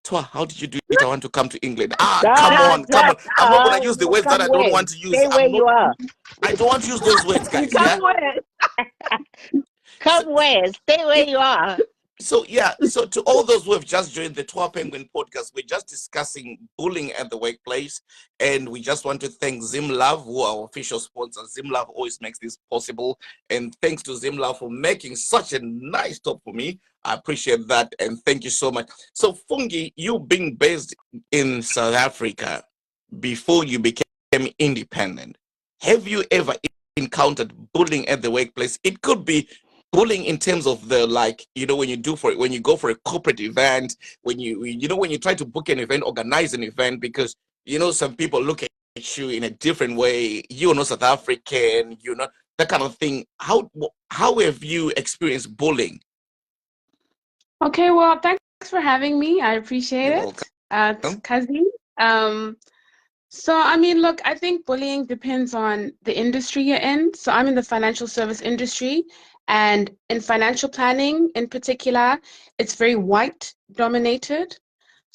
Twa, how did you do it? I want to come to England. Come on. I'm not going to use the words that I don't want to use. Stay where you are. I don't want to use those words, guys. Come where? Come where? Stay where you are. So, yeah. So, to all those who have just joined the Twa Penguin podcast, we're just discussing bullying at the workplace. And we just want to thank ZimLove, who are our official sponsor. ZimLove always makes this possible. And thanks to ZimLove for making such a nice talk for me. I appreciate that. And thank you so much. So, Fungi, you being based in South Africa before you became independent, have you ever encountered bullying at the workplace? It could be bullying in terms of the, like, when you go for a corporate event, when you try to book an event, organize an event, because some people look at you in a different way. You're not South African, that kind of thing. How have you experienced bullying? Okay, well, thanks for having me. I appreciate You're it. welcome. Kazi. So, I mean, look, I think bullying depends on the industry you're in. So I'm in the financial service industry, and in financial planning in particular, it's very white dominated.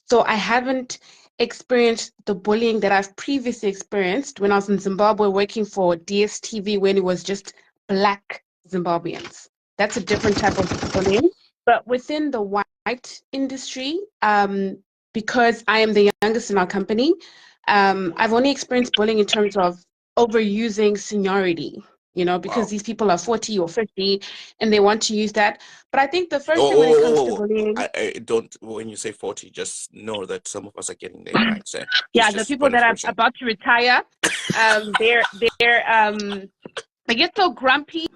So I haven't experienced the bullying that I've previously experienced when I was in Zimbabwe working for DSTV, when it was just black Zimbabweans. That's a different type of bullying. But within the white industry, because I am the youngest in our company, I've only experienced bullying in terms of overusing seniority, because these people are 40 or 50 and they want to use that. But I think the first thing when it comes to bullying... I don't, when you say 40, just know that some of us are getting there, right? So yeah, the people that are about to retire, they get so grumpy.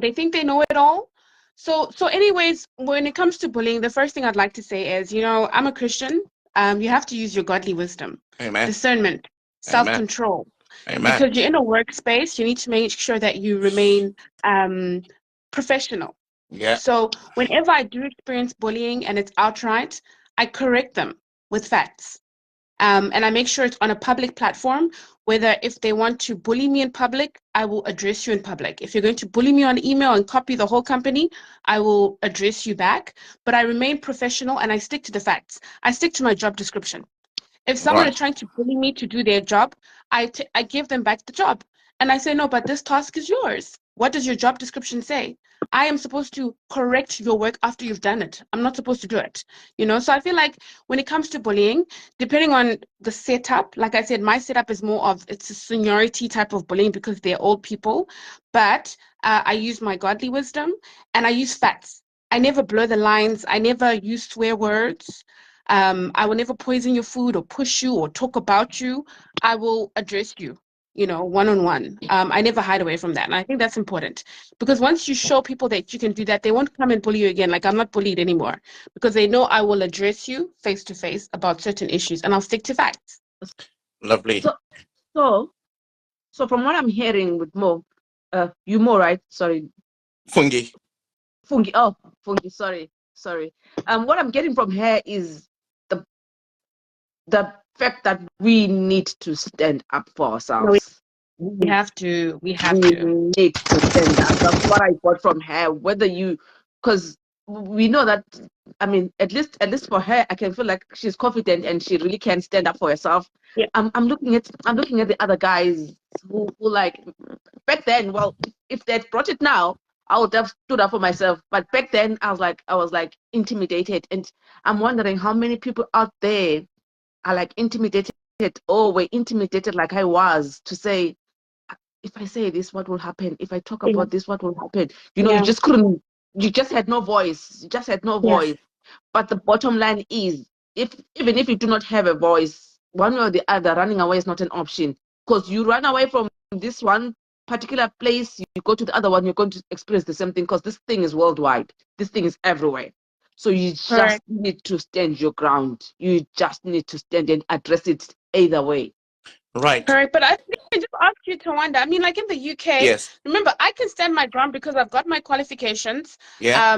They think they know it all. So anyways, when it comes to bullying, the first thing I'd like to say is, I'm a Christian. you have to use your godly wisdom, Amen. discernment, Amen. self-control. Amen. Because you're in a workspace, you need to make sure that you remain professional. Yeah. So whenever I do experience bullying and it's outright, I correct them with facts. And I make sure it's on a public platform, whether if they want to bully me in public, I will address you in public. If you're going to bully me on email and copy the whole company, I will address you back. But I remain professional and I stick to the facts. I stick to my job description. If someone Right. is trying to bully me to do their job, I give them back the job. And I say, no, but this task is yours. What does your job description say? I am supposed to correct your work after you've done it. I'm not supposed to do it. So I feel like when it comes to bullying, depending on the setup, like I said, my setup is more of, it's a seniority type of bullying because they're old people. But I use my godly wisdom and I use facts. I never blur the lines. I never use swear words. I will never poison your food or push you or talk about you. I will address you, one-on-one. I never hide away from that. And I think that's important because once you show people that you can do that, they won't come and bully you again. Like I'm not bullied anymore because they know I will address you face to face about certain issues and I'll stick to facts. Lovely. So from what I'm hearing with Mo, you Mo, right? Sorry. Fungi. Oh, Fungi, sorry. What I'm getting from her is the fact that we need to stand up for ourselves. We have to. We need to stand up. That's what I got from her. Because we know that, I mean, at least for her, I can feel like she's confident and she really can stand up for herself. Yeah. I'm looking at the other guys who like back then. Well, if they'd brought it now, I would have stood up for myself. But back then, I was like intimidated, and I'm wondering how many people out there are like intimidated or were intimidated like I was to say, if I say this, what will happen? If I talk about this, what will happen? You just couldn't, you just had no voice. You just had no voice. But the bottom line is, even if you do not have a voice, one way or the other, running away is not an option. Because you run away from this one particular place, you go to the other one, you're going to experience the same thing because this thing is worldwide. This thing is everywhere. So you just need to stand your ground. You just need to stand and address it either way. Right. Correct. But I think I just asked you to wonder. I mean, like in the UK, yes. Remember, I can stand my ground because I've got my qualifications. Yeah.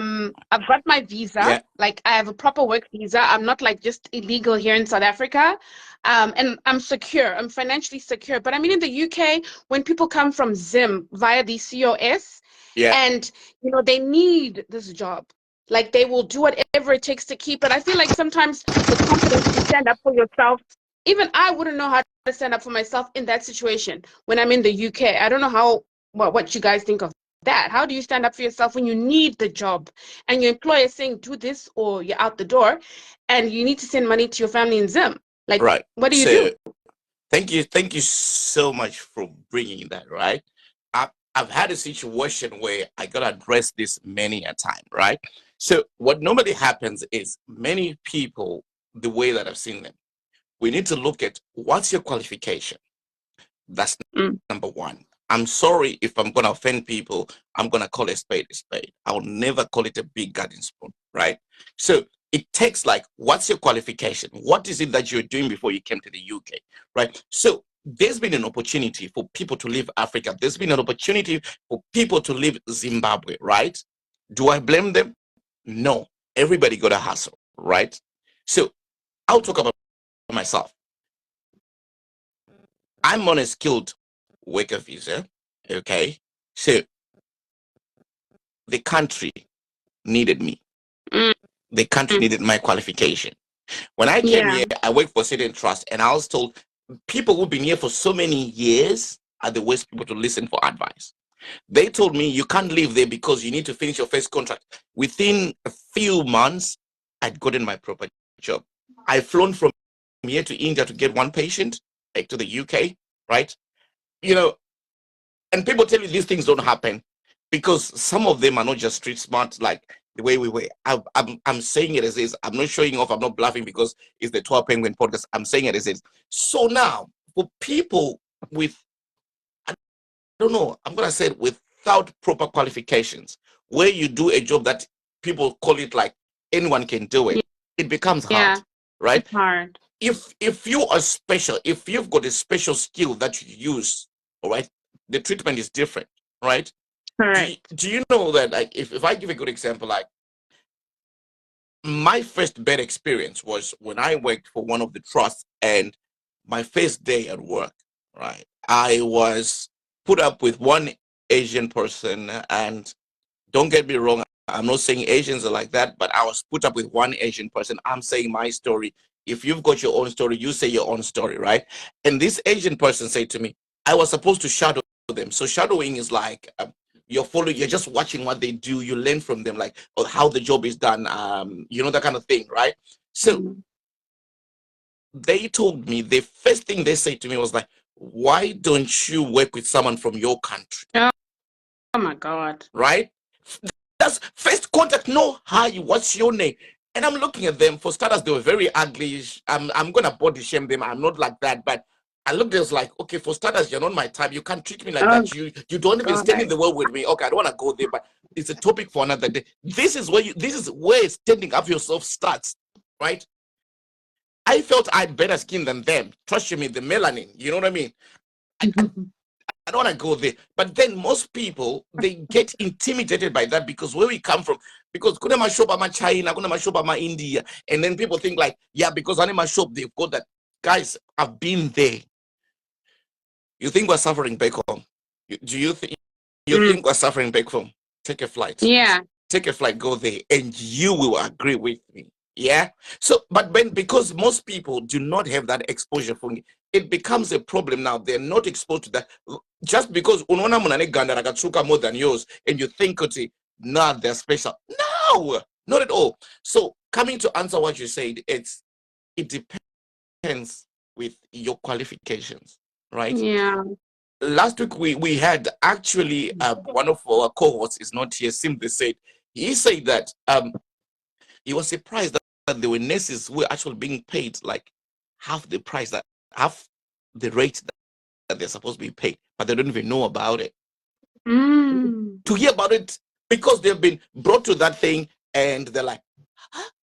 I've got my visa. Yeah. Like I have a proper work visa. I'm not like just illegal here in South Africa. And I'm secure. I'm financially secure. But I mean, in the UK, when people come from Zim via the COS, and they need this job. Like they will do whatever it takes to keep it. I feel like sometimes the confidence to stand up for yourself, even I wouldn't know how to stand up for myself in that situation when I'm in the UK. I don't know what you guys think of that. How do you stand up for yourself when you need the job and your employer is saying do this or you're out the door and you need to send money to your family in Zim? Like, right. What do you do? Thank you so much for bringing that, right? I've had a situation where I got to address this many a time, right? So what normally happens is many people, the way that I've seen them, we need to look at what's your qualification. That's number one. I'm sorry if I'm going to offend people. I'm going to call a spade a spade. I'll never call it a big garden spoon, right? So it takes like, what's your qualification? What is it that you're doing before you came to the UK, right? So there's been an opportunity for people to leave Africa. There's been an opportunity for people to leave Zimbabwe, right? Do I blame them? No. Everybody got a hustle, right? So I'll talk about myself. I'm on a skilled worker visa, okay? So the country needed me. The country needed my qualification. When I came here, I worked for Certain Trust, and I was told people who've been here for so many years are the worst people to listen for advice. They told me you can't leave there because you need to finish your first contract. Within a few months, I'd gotten my proper job. I've flown from here to India to get one patient, back to the UK, right? And people tell you these things don't happen because some of them are not just street smart like the way we were. I'm saying it as is. I'm not showing off. I'm not bluffing because it's the Tour Penguin podcast. I'm saying it as is. So now, for people with, I don't know, I'm going to say it, without proper qualifications, where you do a job that people call it like anyone can do it, it becomes hard. right? It's hard. If you are special, if you've got a special skill that you use, all right, the treatment is different, right? Correct. Do you know that, like, if I give a good example, like my first bad experience was when I worked for one of the trusts, and my first day at work, right, I was put up with one Asian person. And don't get me wrong, I'm not saying Asians are like that, but I was put up with one Asian person. I'm saying my story. If you've got your own story, you say your own story, right? And this Asian person said to me, I was supposed to shadow them. So shadowing is like, you're following, you're just watching what they do, you learn from them, like, or how the job is done, you know, that kind of thing, right? So Mm. they told me, the first thing they said to me was like, why don't you work with someone from your country, Oh my God. right? That's first contact. No, hi, what's your name? And I'm looking at them. For starters, they were very ugly. I'm gonna body shame them. I'm not like that, but I looked at it, was like, okay, for starters, you're not my type. You can't treat me like Oh that. You don't even stand in God. the world with me. Okay, I don't want to go there, but it's a topic for another day. This is where standing up for yourself starts, right? I felt I had better skin than them. Trust me, the melanin. You know what I mean? I don't want to go there. But then most people, they get intimidated by that, because where we come from, because kuna mashopa ma China, kuna mashopa ma India, and then people think like, yeah, because anima shop, they've got that. Guys, I've been there. You think we're suffering back home? Do you think Mm. we're suffering back home? Take a flight. Yeah. Take a flight, go there, and you will agree with me. Yeah. So, but when, because most people do not have that exposure for me, it becomes a problem now. They're not exposed to that. Just because unaona mnane ganda rakatsuka more than yours, and you think it's not they're special. No, not at all. So, coming to answer what you said, it depends with your qualifications, right? Yeah. Last week we had actually one of our cohorts is not here. Simply said, he said that he was surprised that there were nurses who were actually being paid like half the price, that half the rate that they're supposed to be paid, but they don't even know about it. Mm. To hear about it, because they've been brought to that thing, and they're like,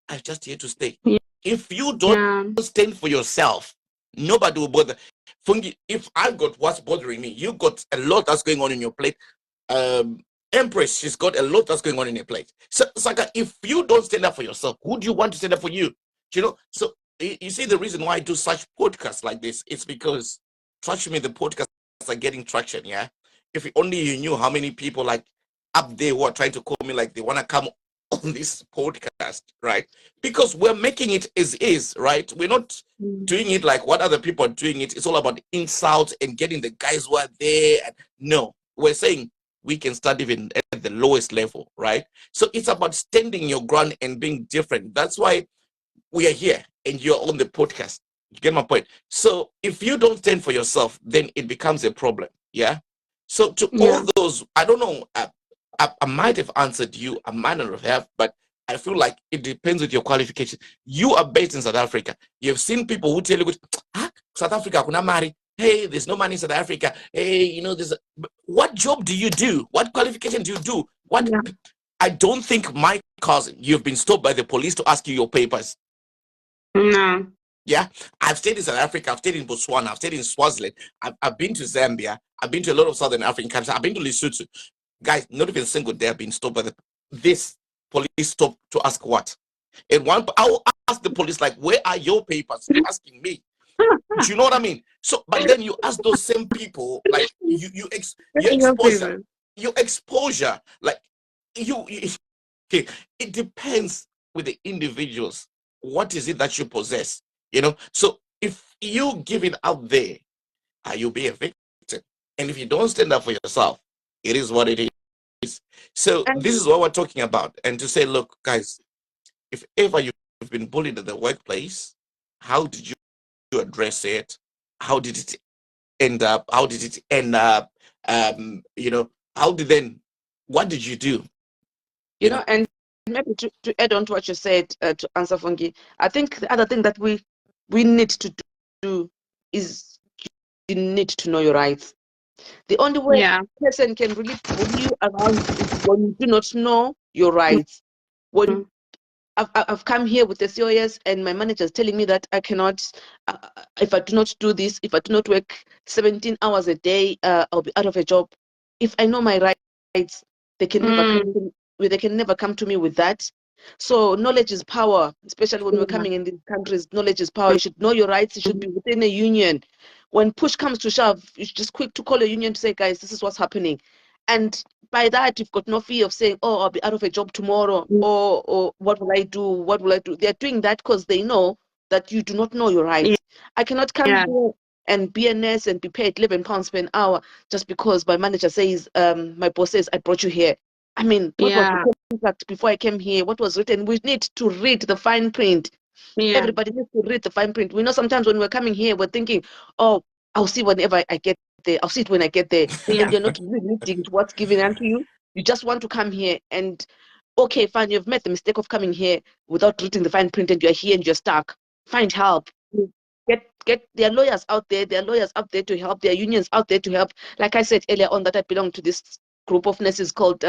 I'm just here to stay. Yeah. If you don't Yeah. stand for yourself, nobody will bother. Fungi, if I've got what's bothering me, you got a lot that's going on in your plate. Empress, she's got a lot that's going on in her plate. So, Saka, if you don't stand up for yourself, who do you want to stand up for you? You know, so you see the reason why I do such podcasts like this, it's because, trust me, the podcasts are getting traction. Yeah. If only you knew how many people like up there who are trying to call me, like they want to come on this podcast, right? Because we're making it as is, right? We're not Mm. doing it like what other people are doing it. It's all about insults and getting the guys who are there. No, we're saying we can start even at the lowest level, right? So it's about standing your ground and being different. That's why we are here and you're on the podcast. You get my point? So if you don't stand for yourself, then it becomes a problem. Yeah. So to Yeah. all those, I don't know, I might have answered you, I might not have, but I feel like it depends with your qualification. You are based in South Africa. You've seen people who tell you, South Africa, kuna mari. Hey, there's no money in South Africa. Hey, you know, what job do you do? What qualification do you do? What? Yeah. I don't think my cousin, you've been stopped by the police to ask you your papers. No. Yeah, I've stayed in South Africa, I've stayed in Botswana, I've stayed in Swaziland, I've been to Zambia, I've been to a lot of Southern African countries, I've been to Lesotho. Guys, not even a single day I've been stopped by this police stop to ask what? And I will ask the police, like, where are your papers? You're asking me. Do you know what I mean? So, but then you ask those same people, like, your exposure, like, okay, it depends with the individuals. What is it that you possess? You know, so if you give it out there, you'll be a victim. And if you don't stand up for yourself, it is what it is. So this is what we're talking about. And to say, look, guys, if ever you've been bullied at the workplace, how did you address it? How did it end up? How did it end up? You know, what did you do? You know, and maybe to add on to what you said, to answer Fungi, I think the other thing that we need to do is you need to know your rights. The only way Yeah. a person can really pull you around is when you do not know your rights. When I've come here with the COS, and my manager is telling me that I cannot, if I do not do this, if I do not work 17 hours a day, I'll be out of a job. If I know my rights, they can never come to me, they can never come to me with that. So knowledge is power, especially when we're coming in these countries. Knowledge is power. You should know your rights. You should be within a union. When push comes to shove, you're just quick to call a union to say, guys, this is what's happening. And by that, you've got no fear of saying, oh, I'll be out of a job tomorrow, or what will I do? What will I do? They're doing that because they know that you do not know your rights. I cannot come here and be a nurse and be paid £11 per hour just because my manager says, my boss says, I brought you here. I mean, what was the contract before I came here? What was written? We need to read the fine print. Everybody needs to read the fine print. We know sometimes when we're coming here, we're thinking, oh, I'll see whenever I get there. I'll see it when I get there. And you're not really reading what's given unto you. You just want to come here and, okay, fine, you've made the mistake of coming here without reading the fine print and you're here and you're stuck. Find help. Get their lawyers out there. There are lawyers out there to help. There are unions out there to help. Like I said earlier on, that I belong to this group of nurses called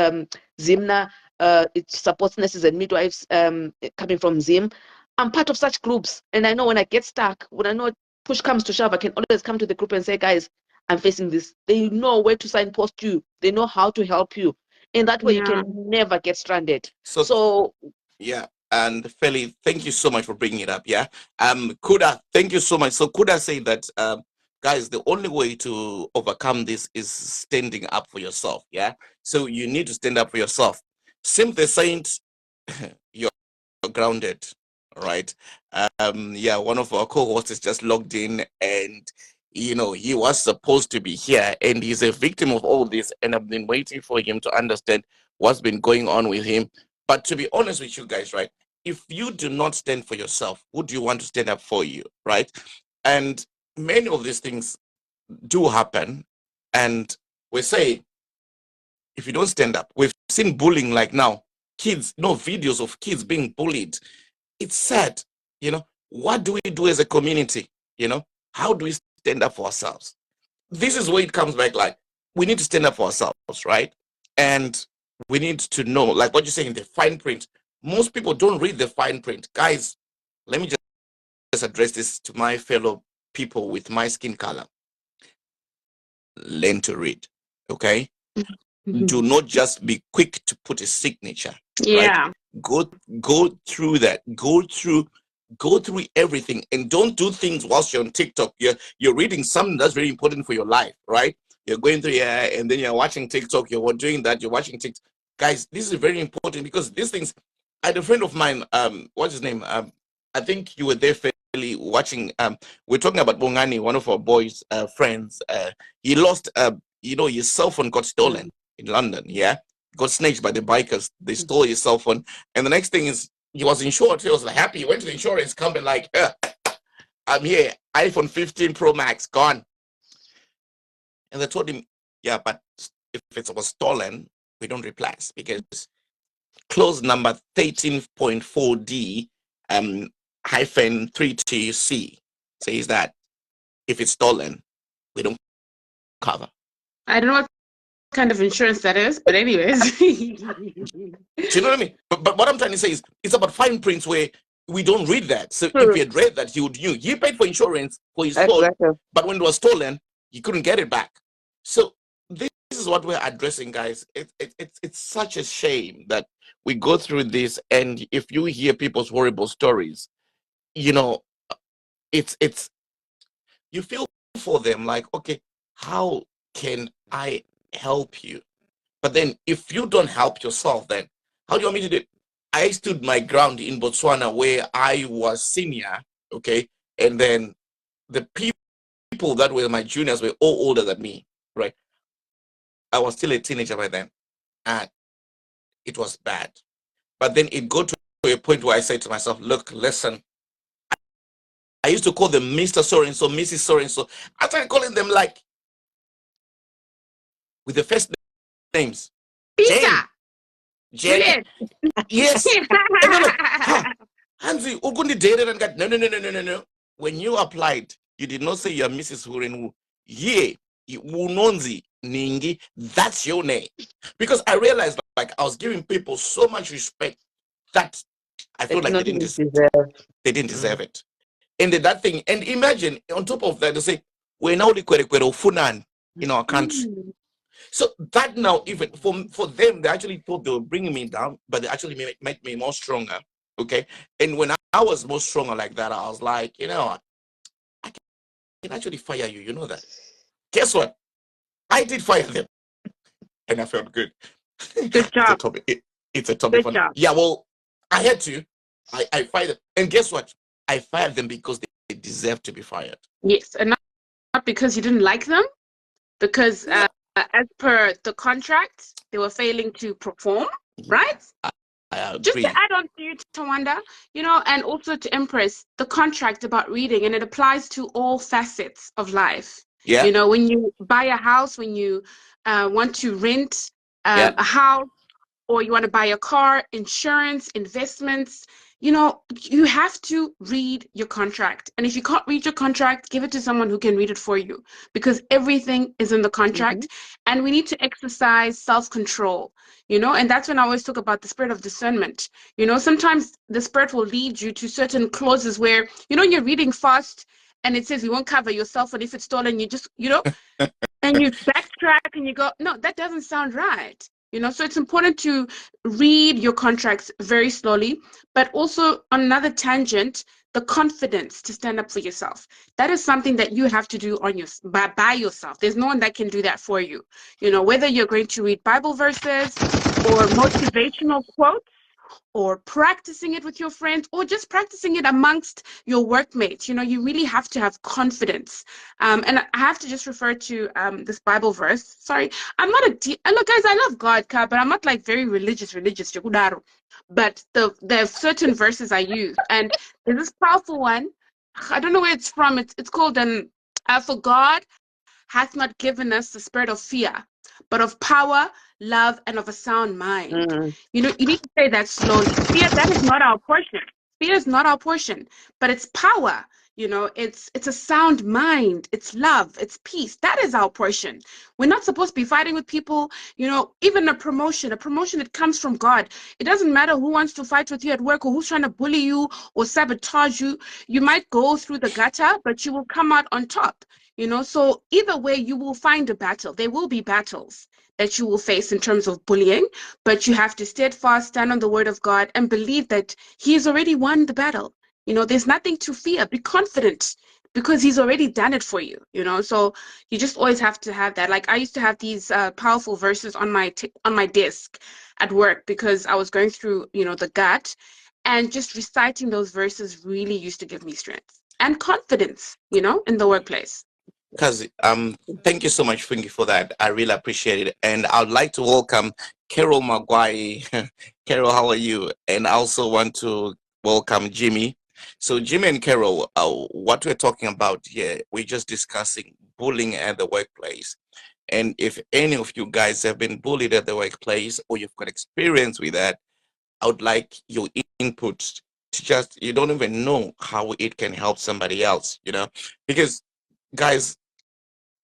ZIMNA. It supports nurses and midwives coming from ZIM. I'm part of such groups, and I know when I get stuck, when I know push comes to shove, I can always come to the group and say, guys, I'm facing this. They know where to signpost you. They know how to help you. In that way, you can never get stranded. So yeah. And Feli, thank you so much for bringing it up. Yeah. Kuda, thank you so much. So Kuda said that, guys, the only way to overcome this is standing up for yourself. Yeah. So you need to stand up for yourself. Simply saying you're grounded. Right. Yeah, one of our co-hosts is just logged in, and you know, he was supposed to be here and he's a victim of all this, and I've been waiting for him to understand what's been going on with him. But to be honest with you guys, right, if you do not stand for yourself, who do you want to stand up for you? Right. And many of these things do happen, and we say, if you don't stand up, we've seen bullying, like now, kids, videos of kids being bullied. It's sad, you know. What do we do as a community? You know, how do we stand up for ourselves? This is where it comes back. Like, we need to stand up for ourselves, right? And we need to know, like what you're saying, the fine print. Most people don't read the fine print. Guys, let me just address this to my fellow people with my skin color. Learn to read, okay? Do not just be quick to put a signature. Right? Go through that. Go through everything, and don't do things whilst you're on TikTok. You're reading something that's very important for your life, right? You're going through here, and then you're watching TikTok. You're doing that. You're watching TikTok. Guys, this is very important, because these things. I had a friend of mine. What's his name? I think you were there, Fairly, watching. We're talking about Bongani, one of our boys' friends. He lost. His cell phone got stolen in London. Yeah. Got snatched by the bikers. They stole his cell phone, and the next thing is he was insured. He was like happy. He went to the insurance company like, I'm here, iPhone 15 Pro Max gone. And they told him, yeah, but if it was stolen, we don't replace, because clause number 13.4D hyphen 3TC says that if it's stolen, we don't cover. I don't know what kind of insurance that is, but anyways. Do you know what I mean? But what I'm trying to say is, it's about fine prints where we don't read that. So if he had read that, he would knew. He paid for insurance for his phone, but when it was stolen, he couldn't get it back. So this is what we're addressing, guys. It's such a shame that we go through this, and if you hear people's horrible stories, it's you feel for them, like, okay, how can I help you? But then if you don't help yourself, then how do you want me to do it? I stood my ground in Botswana, where I was senior, okay, and then the people that were my juniors were all older than me, right? I was still a teenager by then, and it was bad. But then it got to a point where I said to myself, look, listen, I used to call them Mr. So-and-so, Mrs. So-and-so. I started calling them like with the first names. Peter. Jane. Yes. Hansi, Ugundi dated and got no. When you applied, you did not say you're Mrs. Hurenwu. Ye, Unonzi Ningi, that's your name. Because I realized, like, I was giving people so much respect that I feel It's like not even deserved. they didn't deserve it. And then that thing, and imagine on top of that, they say, we're now the funan in our country. Mm. So that now, even for them, they actually thought they were bringing me down, but they actually made me more stronger. Okay. And when I was more stronger like that, I was like, you know, I can actually fire you. You know that. Guess what? I did fire them, and I felt good. Good It's a job. topic. It's a topic. Good job. Yeah, well, I had to. I fired them, and guess what? I fired them because they deserve to be fired. Yes, and not because you didn't like them, because No, as per the contract, they were failing to perform, right? I Just to agree. add on to you, Tawanda, you know, and also to Empress, the contract about reading, and it applies to all facets of life. Yeah, You know, when you buy a house, when you want to rent yeah. a house, or you want to buy a car, insurance, investments, you know, you have to read your contract. And if you can't read your contract, give it to someone who can read it for you, because everything is in the contract. And we need to exercise self-control, you know, and that's when I always talk about the spirit of discernment. You know, sometimes the spirit will lead you to certain clauses where, you know, you're reading fast and it says you won't cover yourself, and if it's stolen, you just, you know, and you backtrack and you go, no, that doesn't sound right. You know, so it's important to read your contracts very slowly, but also on another tangent, the confidence to stand up for yourself. That is something that you have to do on your by yourself. There's no one that can do that for you. You know, whether you're going to read Bible verses or motivational quotes, or practicing it with your friends, or just practicing it amongst your workmates. You know, you really have to have confidence. And I have to just refer to this Bible verse. Sorry, I'm not look, guys, I love God, but I'm not like very religious, Yokudaro. But there are certain verses I use, and there's this powerful one. I don't know where it's from. It's called for God hath not given us the spirit of fear, but of power, love, and of a sound mind. You know, you need to say that slowly. Fear, that is not our portion. Fear is not our portion, but it's power. You know, it's a sound mind, it's love, it's peace. That is our portion. We're not supposed to be fighting with people, you know, even a promotion that comes from God. It doesn't matter who wants to fight with you at work or who's trying to bully you or sabotage you. You might go through the gutter, but you will come out on top. You know, so either way, you will find a battle. There will be battles that you will face in terms of bullying, but you have to steadfast, stand on the word of God, and believe that He has already won the battle. You know, there's nothing to fear. Be confident because He's already done it for you. You know, so you just always have to have that. Like I used to have these powerful verses on my desk at work because I was going through, you know, the gut, and just reciting those verses really used to give me strength and confidence, you know, in the workplace. Because thank you so much, Fungi, for that. I really appreciate it. And I'd like to welcome Carol Maguire. Carol, how are you? And I also want to welcome Jimmy. So Jimmy and Carol, what we're talking about here, we're just discussing bullying at the workplace. And if any of you guys have been bullied at the workplace or you've got experience with that, I would like your input to just, you don't even know how it can help somebody else, you know, because guys,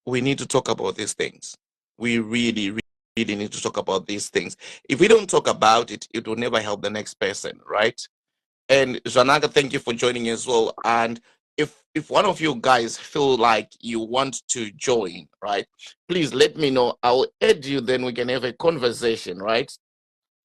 we need to talk about these things. We really, really need to talk about these things. If we don't talk about it, it will never help the next person, right? And Zanaga, thank you for joining as well. And if one of you guys feel like you want to join, right, please let me know. I'll add you, then we can have a conversation, right?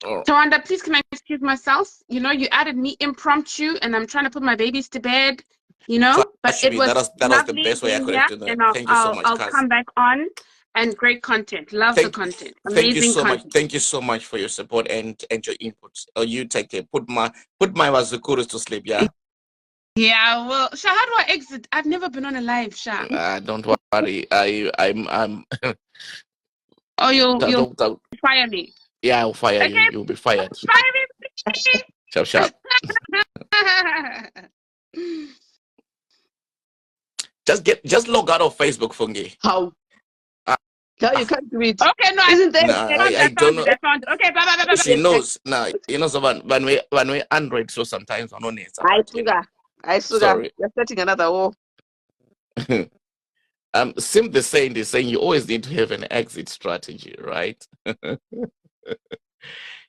Tawanda, please can I excuse myself? You know, you added me impromptu, and I'm trying to put my babies to bed. You know, but it was that was the lovely best way I being could here, have done that. and Thank you so much, I'll Kaz. come back on. And great content. Love the content. Thank you Amazing so much. content. Thank you so much for your support and your inputs. You take care. Put my Wazukuras to sleep, yeah. Yeah, well, Sha, how do I exit? I've never been on a live, Sha. Don't worry. I'm Oh, you'll fire me. Yeah, I'll fire okay. you. You'll be fired. Fire me. Sharp. Just log out of Facebook, Fungi. How? No, you can't do it. Okay, no, isn't there? No, I don't know. Okay, bye. She knows. No, you know, so when we Android, so sometimes I don't need. I Sorry. You're setting another war. Sim the saying you always need to have an exit strategy, right?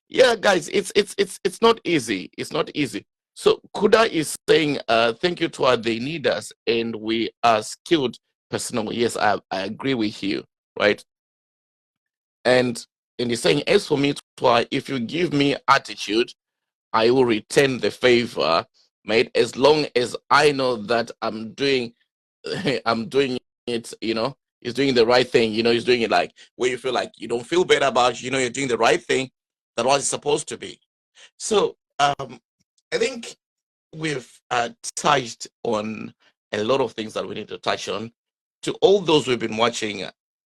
Yeah, guys, it's not easy. It's not easy. So Kuda is saying, thank you to our they need us and we are skilled personnel. Yes, I agree with you, right? And he's saying, as for me, Twa, if you give me attitude, I will return the favor, mate, as long as I know that I'm doing I'm doing it, he's doing the right thing, he's doing it like where you feel like you don't feel bad about, you're doing the right thing, that what it's supposed to be. So I think we've touched on a lot of things that we need to touch on. To all those who've been watching,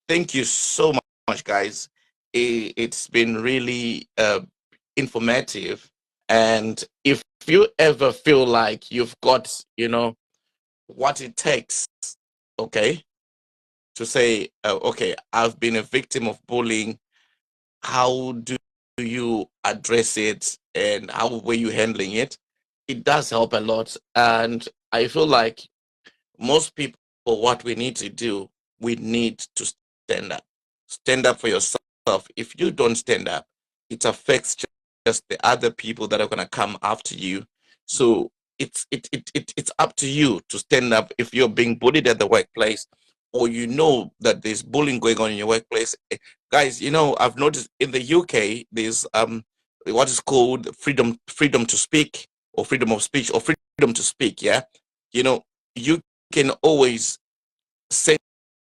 thank you so much, guys. It's been really informative. And if you ever feel like you've got, what it takes, okay, to say, okay, I've been a victim of bullying, how do you address it and how were you handling it? It does help a lot. And I feel like most people, what we need to do, we need to stand up. Stand up for yourself. If you don't stand up, it affects just the other people that are going to come after you. So it's up to you to stand up if you're being bullied at the workplace, or that there's bullying going on in your workplace. Guys, I've noticed in the UK there's what is called freedom to speak, or freedom of speech, or freedom to speak. Yeah, you can always send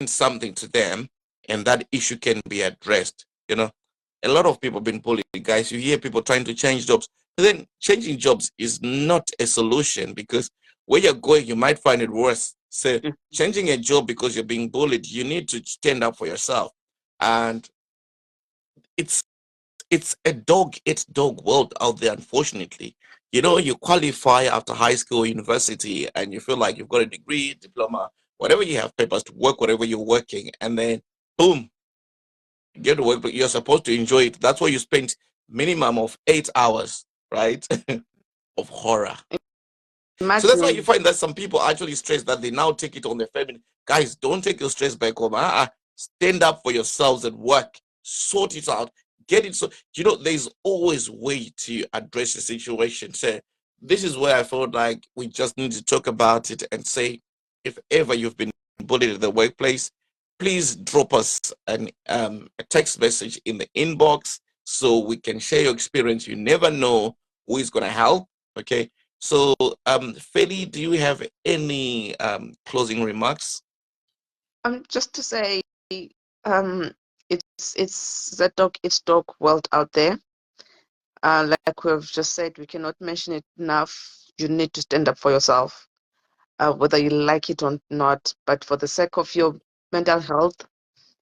something to them and that issue can be addressed. A lot of people have been bullied, guys. You hear people trying to change jobs, but then changing jobs is not a solution, because where you're going, you might find it worse. So changing a job because you're being bullied, you need to stand up for yourself. And it's a dog world out there, unfortunately. You qualify after high school, university, and you feel like you've got a degree, diploma, whatever you have, papers to work, whatever you're working, and then boom, you get to work, but you're supposed to enjoy it. That's why you spend minimum of 8 hours, right? Of horror. So that's why you Imagine. find that some people actually stress that they now take it on their family. Guys, don't take your stress back home. Stand up for yourselves at work. Sort it out. Get it. So, there's always way to address the situation. So this is where I felt like we just need to talk about it and say, if ever you've been bullied at the workplace, please drop us a text message in the inbox so we can share your experience. You never know who is going to help. Okay. So, Feli, do you have any closing remarks? Just to say, it's that dog eats dog world out there. Like we've just said, we cannot mention it enough. You need to stand up for yourself, whether you like it or not. But for the sake of your mental health,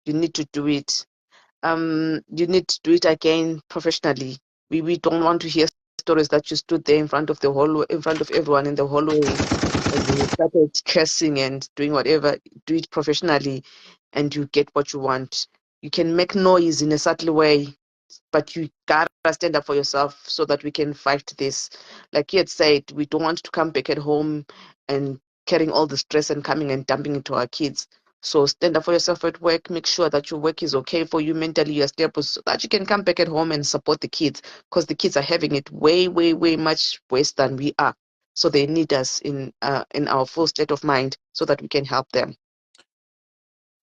you need to do it. You need to do it again professionally. We don't want to hear stories that you stood there in front of everyone in the hallway, and you started cursing and doing whatever. Do it professionally, and you get what you want. You can make noise in a subtle way, but you gotta stand up for yourself so that we can fight this. Like you had said, we don't want to come back at home and carrying all the stress and coming and dumping it to our kids. So stand up for yourself at work. Make sure that your work is okay for you mentally, you're stable, so that you can come back at home and support the kids, because the kids are having it way, way, way much worse than we are. So they need us in our full state of mind so that we can help them.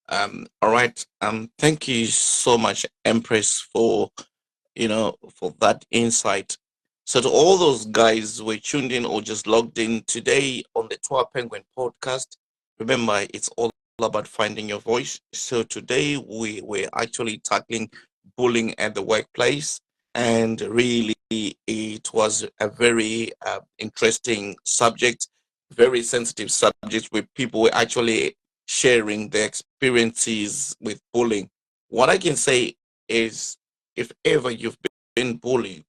All right. Thank you so much, Empress, for that insight. So to all those guys who were tuned in or just logged in today on the Tour Penguin podcast, remember it's all about finding your voice. So today we're actually tackling bullying at the workplace, and really it was a very interesting subject, very sensitive subject, where people were actually sharing their experiences with bullying. What I can say is, if ever you've been bullied,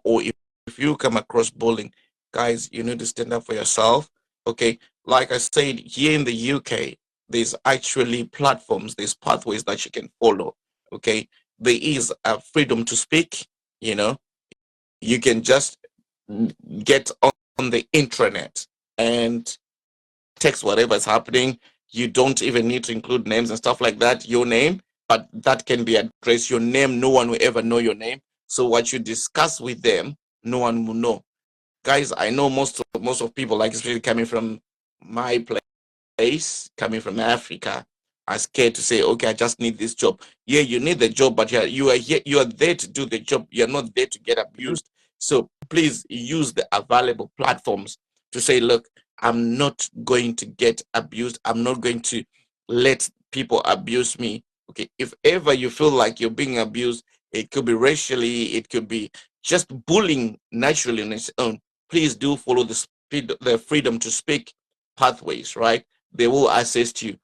or if you come across bullying, guys, you need to stand up for yourself. Okay. Like I said, here in the UK, there's actually platforms, there's pathways that you can follow. Okay. There is a freedom to speak, you can just get on the intranet and text whatever is happening. You don't even need to include names and stuff like that, your name, but that can be addressed. Your name, no one will ever know your name. So what you discuss with them, no one will know. Guys, I know most of people, like especially coming from my place, coming from Africa, are scared to say, okay, I just need this job. Yeah, you need the job, but you are here, you are there to do the job. You're not there to get abused. So please use the available platforms to say, look, I'm not going to get abused. I'm not going to let people abuse me. Okay, if ever you feel like you're being abused, it could be racially, it could be just bullying naturally on its own. Please do follow the freedom to speak pathways, right? They will assist you.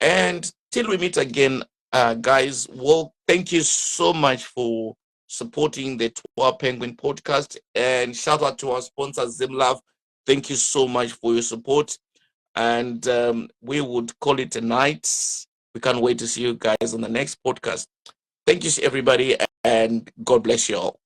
And till we meet again, guys, well, thank you so much for supporting the Tour Penguin podcast. And shout out to our sponsor, Zimlove. Thank you so much for your support. And we would call it a night. We can't wait to see you guys on the next podcast. Thank you, everybody, and God bless you all.